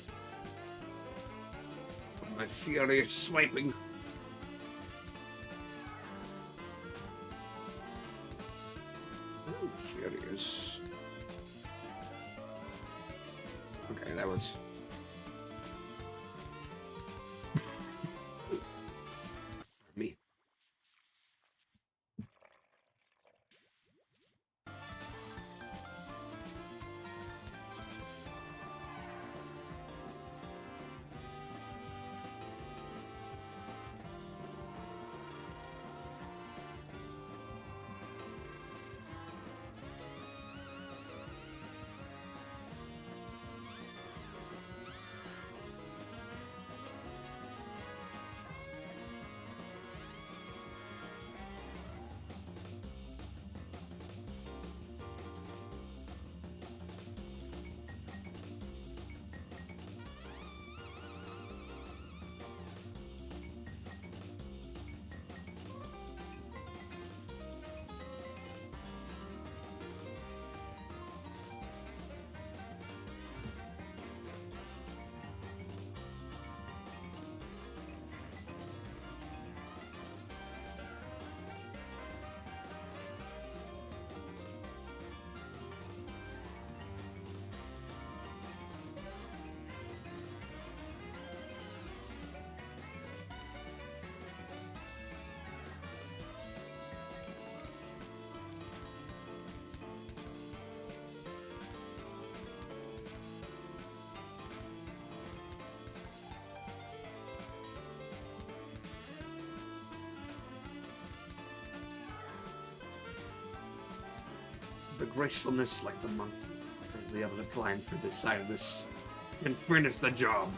My furious swiping. Oh, curious. Okay, that was. Me. The gracefulness like the monkey. I'll be able to climb through this side of this and finish the job.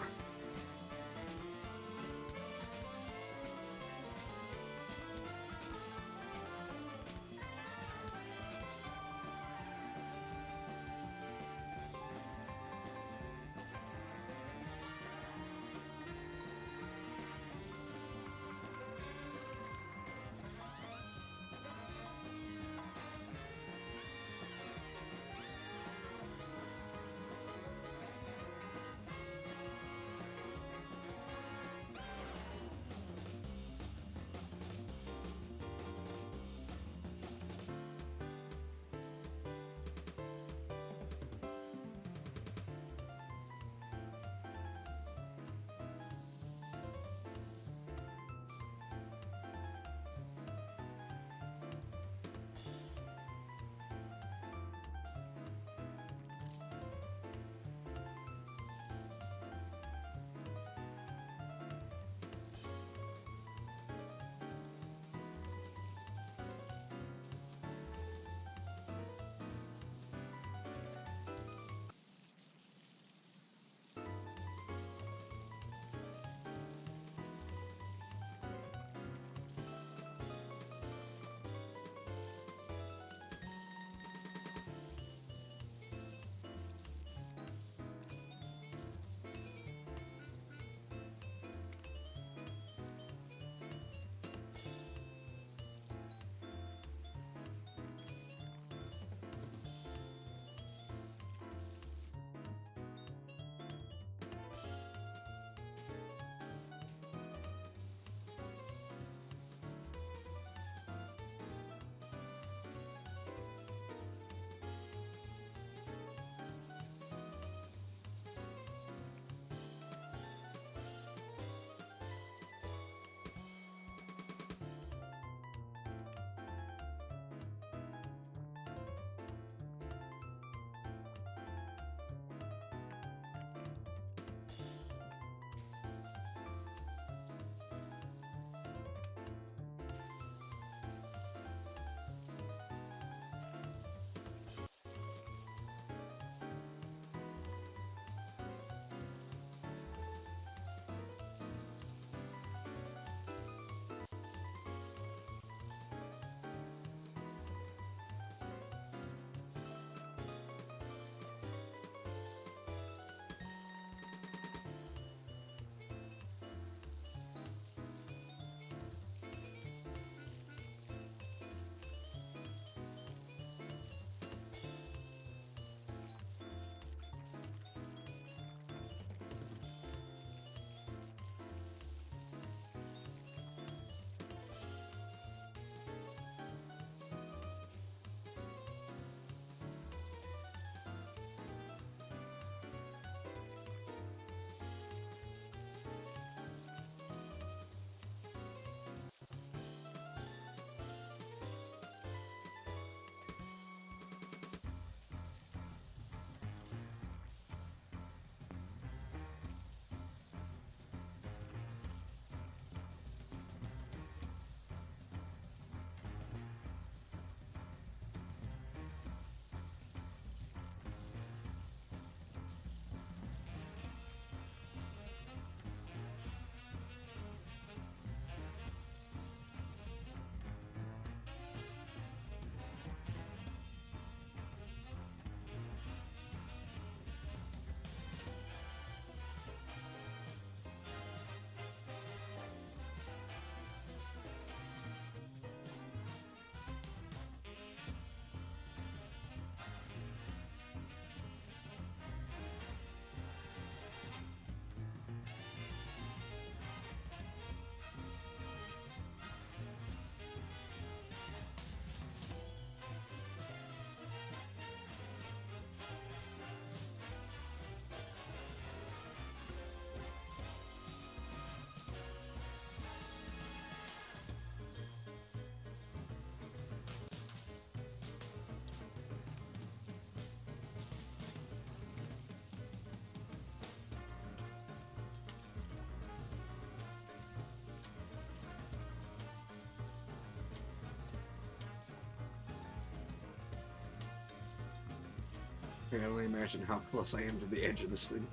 I can only imagine how close I am to the edge of this thing.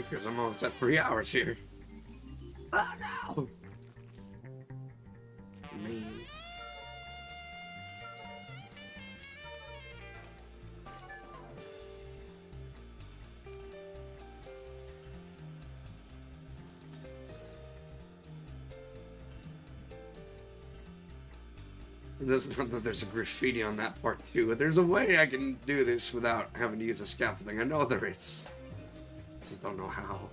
Because I'm almost at 3 hours here. Oh no! Man. There's not that there's a graffiti on that part too. There's a way I can do this without having to use a scaffolding. I know there is. Just don't know how.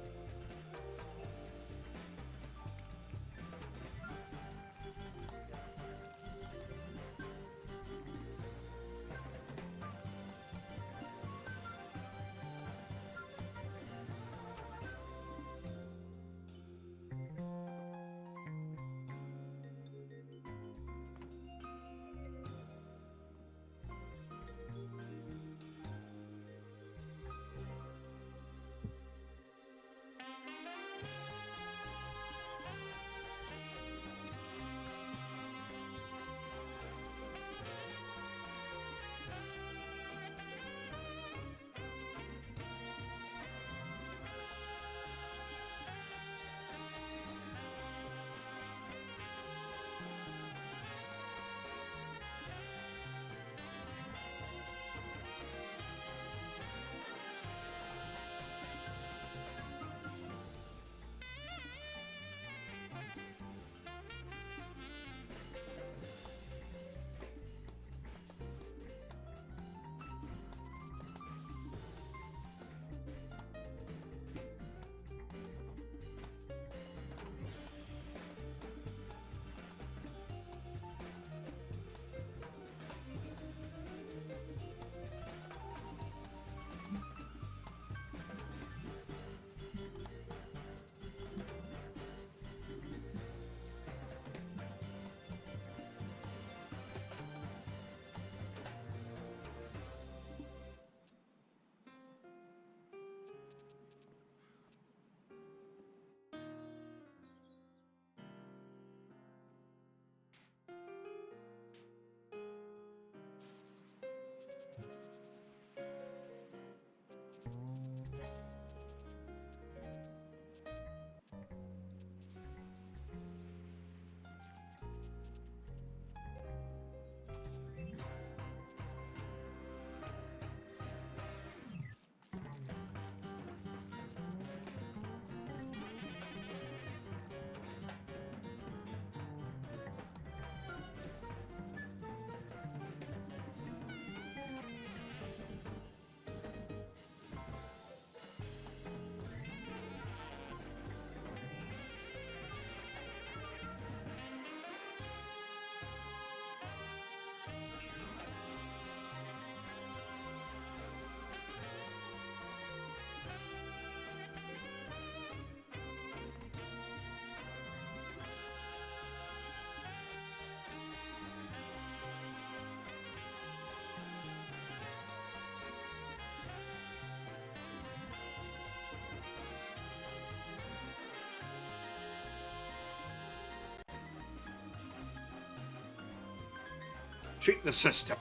Cheat the system.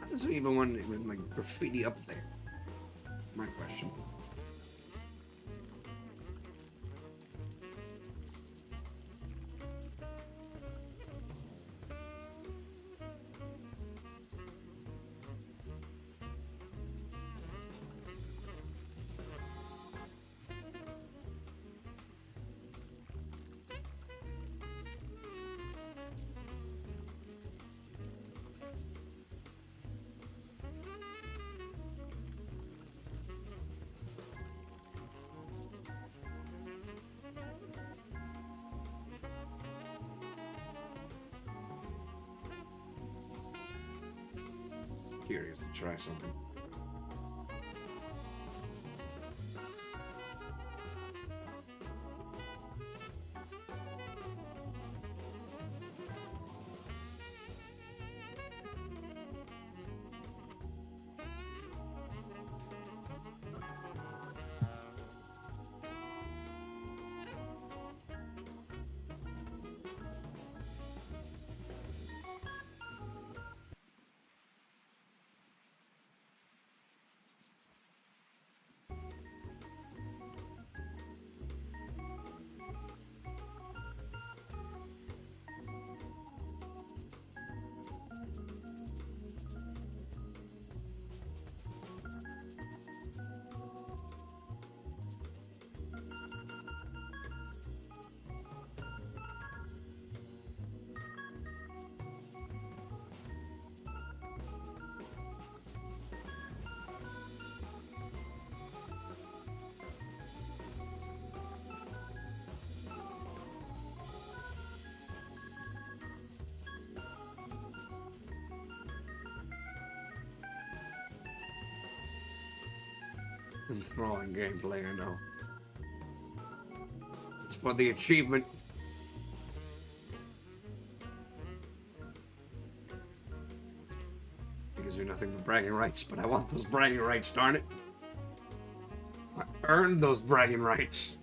How does there even one even like graffiti up there? My question. Curious to try something. Enthralling gameplay, I know. It's for the achievement. Gives you nothing but bragging rights, but I want those bragging rights, darn it. I earned those bragging rights.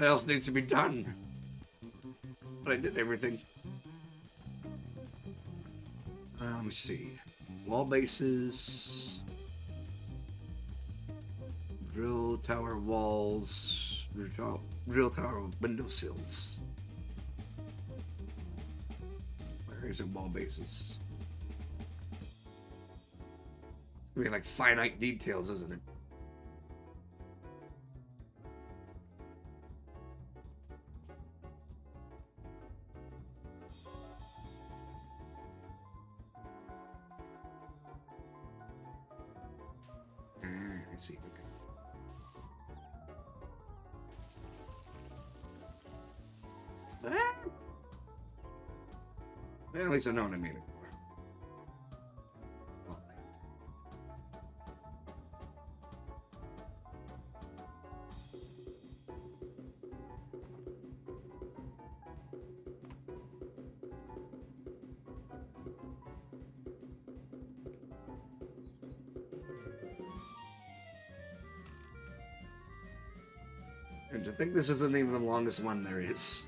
What else needs to be done? But I did everything. Let me see. Wall bases. Drill tower walls. Drill tower windowsills. Where is it? Wall bases. It's gonna be like finite details, isn't it? I see. Okay. Well, at least I know what I made it for. All right. And I think this is the name of the longest one there is.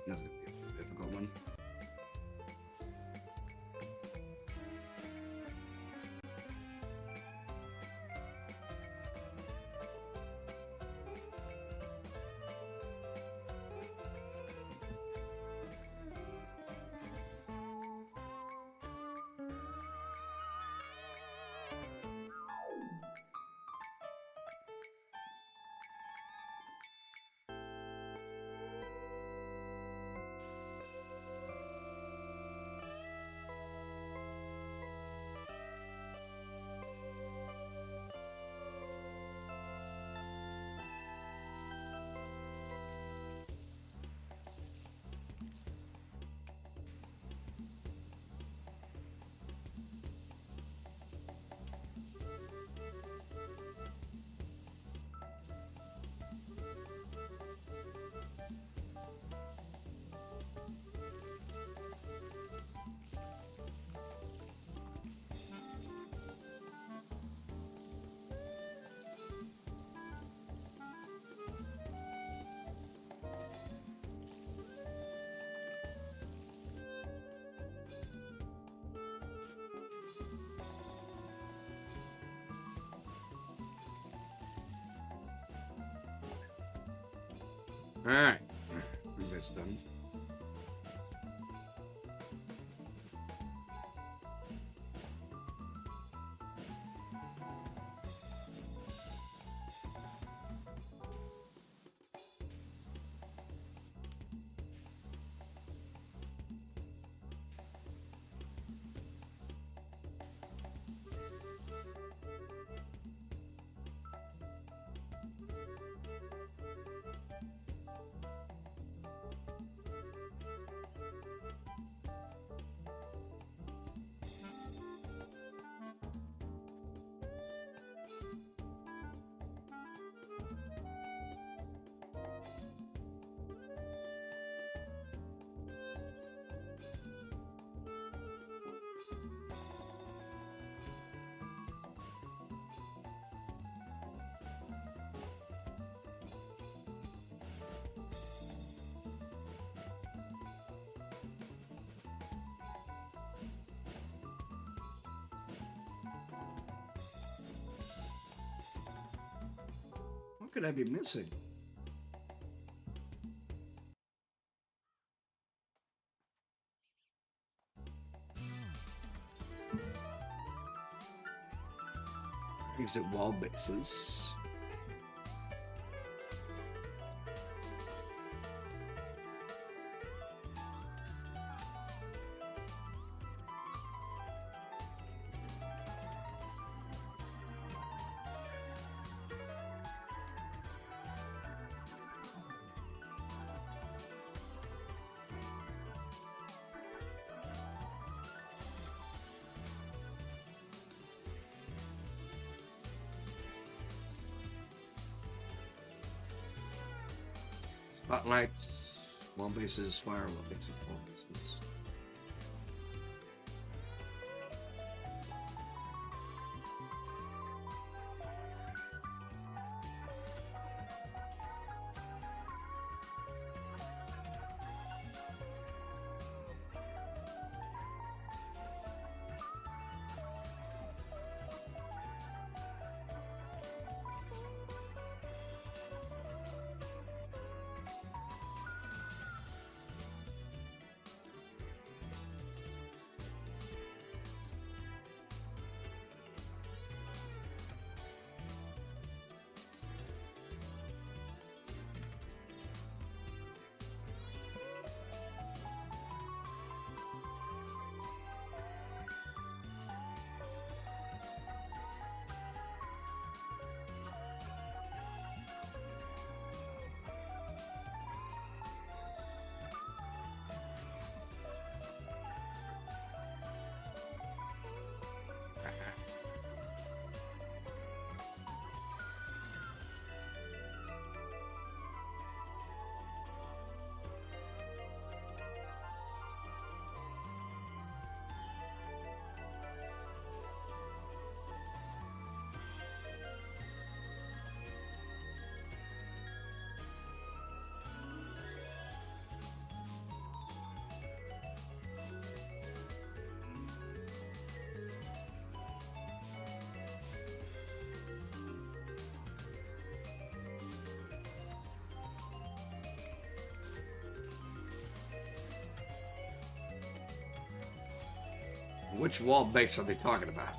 That's gonna be a difficult one. Alright. I think that's done. could I be missing? Exit wall bases. Spotlights, wall bases, firewall exit wall bases. Which wall base are they talking about?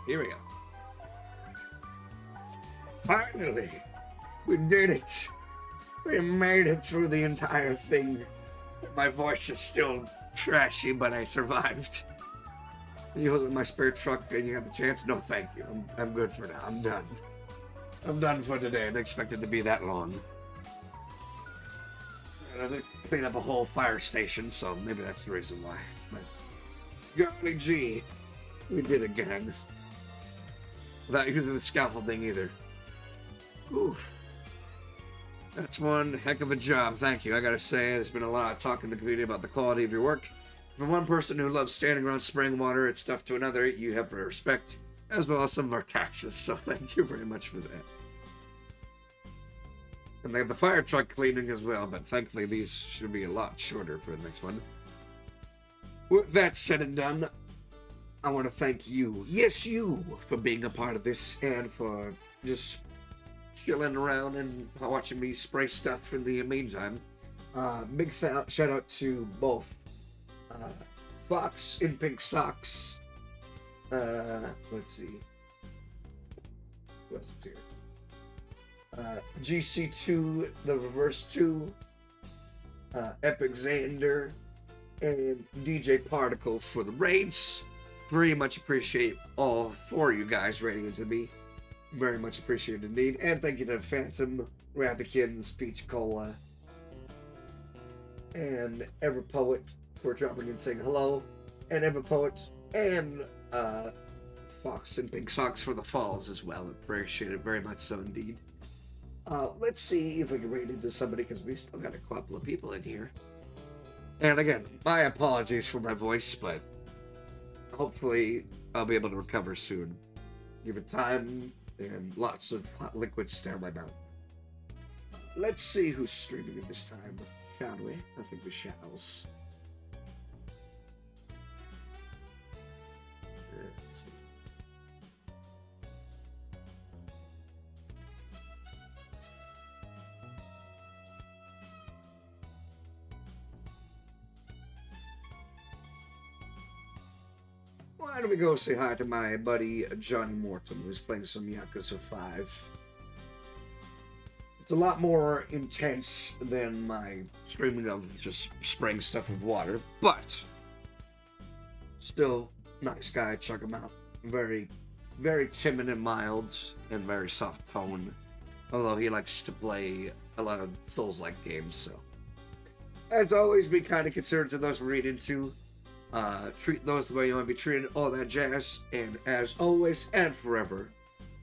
Here we go. Finally, we did it. We made it through the entire thing. My voice is still trashy, but I survived. You look at my spare truck and you have the chance? No, thank you. I'm good for now. I'm done. I'm done for today. I didn't expect it to be that long. I had to clean up a whole fire station, so maybe that's the reason why. But golly gee, we did it again. Without using the scaffolding either. Oof. That's one heck of a job, thank you. I gotta say, there's been a lot of talk in the community about the quality of your work. From one person who loves standing around spraying water and stuff to another, you have our respect, as well as some of our taxes, so thank you very much for that. And they have the fire truck cleaning as well, but thankfully these should be a lot shorter for the next one. With that said and done, I want to thank you, yes you, for being a part of this and for just chilling around and watching me spray stuff in the meantime. Big shout out to both Fox in Pink Socks. Let's see. What's here? GC2, the Reverse 2, Epic Xander, and DJ Particle for the raids. Very much appreciate all four of you guys raiding into me. Very much appreciated indeed. And thank you to Phantom, Rathakins, Peach Cola, and Everpoet for dropping in saying hello. And Everpoet and Fox and Pink Socks for the falls as well. Appreciate it very much so indeed. Let's see if we can raid into somebody because we still got a couple of people in here. And again, my apologies for my voice, but hopefully I'll be able to recover soon. Give it time and lots of hot liquids down my mouth. Let's see who's streaming at this time, shall we? I think we shall. Let's see. Why don't we go say hi to my buddy Johnny Morton, who's playing some Yakuza 5. It's a lot more intense than my streaming of just spraying stuff with water, but still nice guy. Check him out. Very, very timid and mild, and very soft tone. Although he likes to play a lot of Souls-like games, so. As always, be kind of considerate to those we read into. Treat those the way you want to be treated, all that jazz. And as always and forever,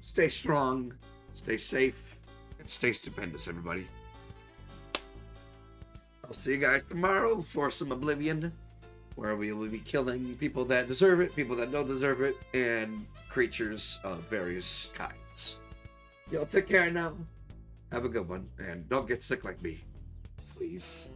stay strong, stay safe, and stay stupendous, everybody. I'll see you guys tomorrow for some Oblivion, where we will be killing people that deserve it, people that don't deserve it, and creatures of various kinds. Y'all take care now. Have a good one, and don't get sick like me. Please.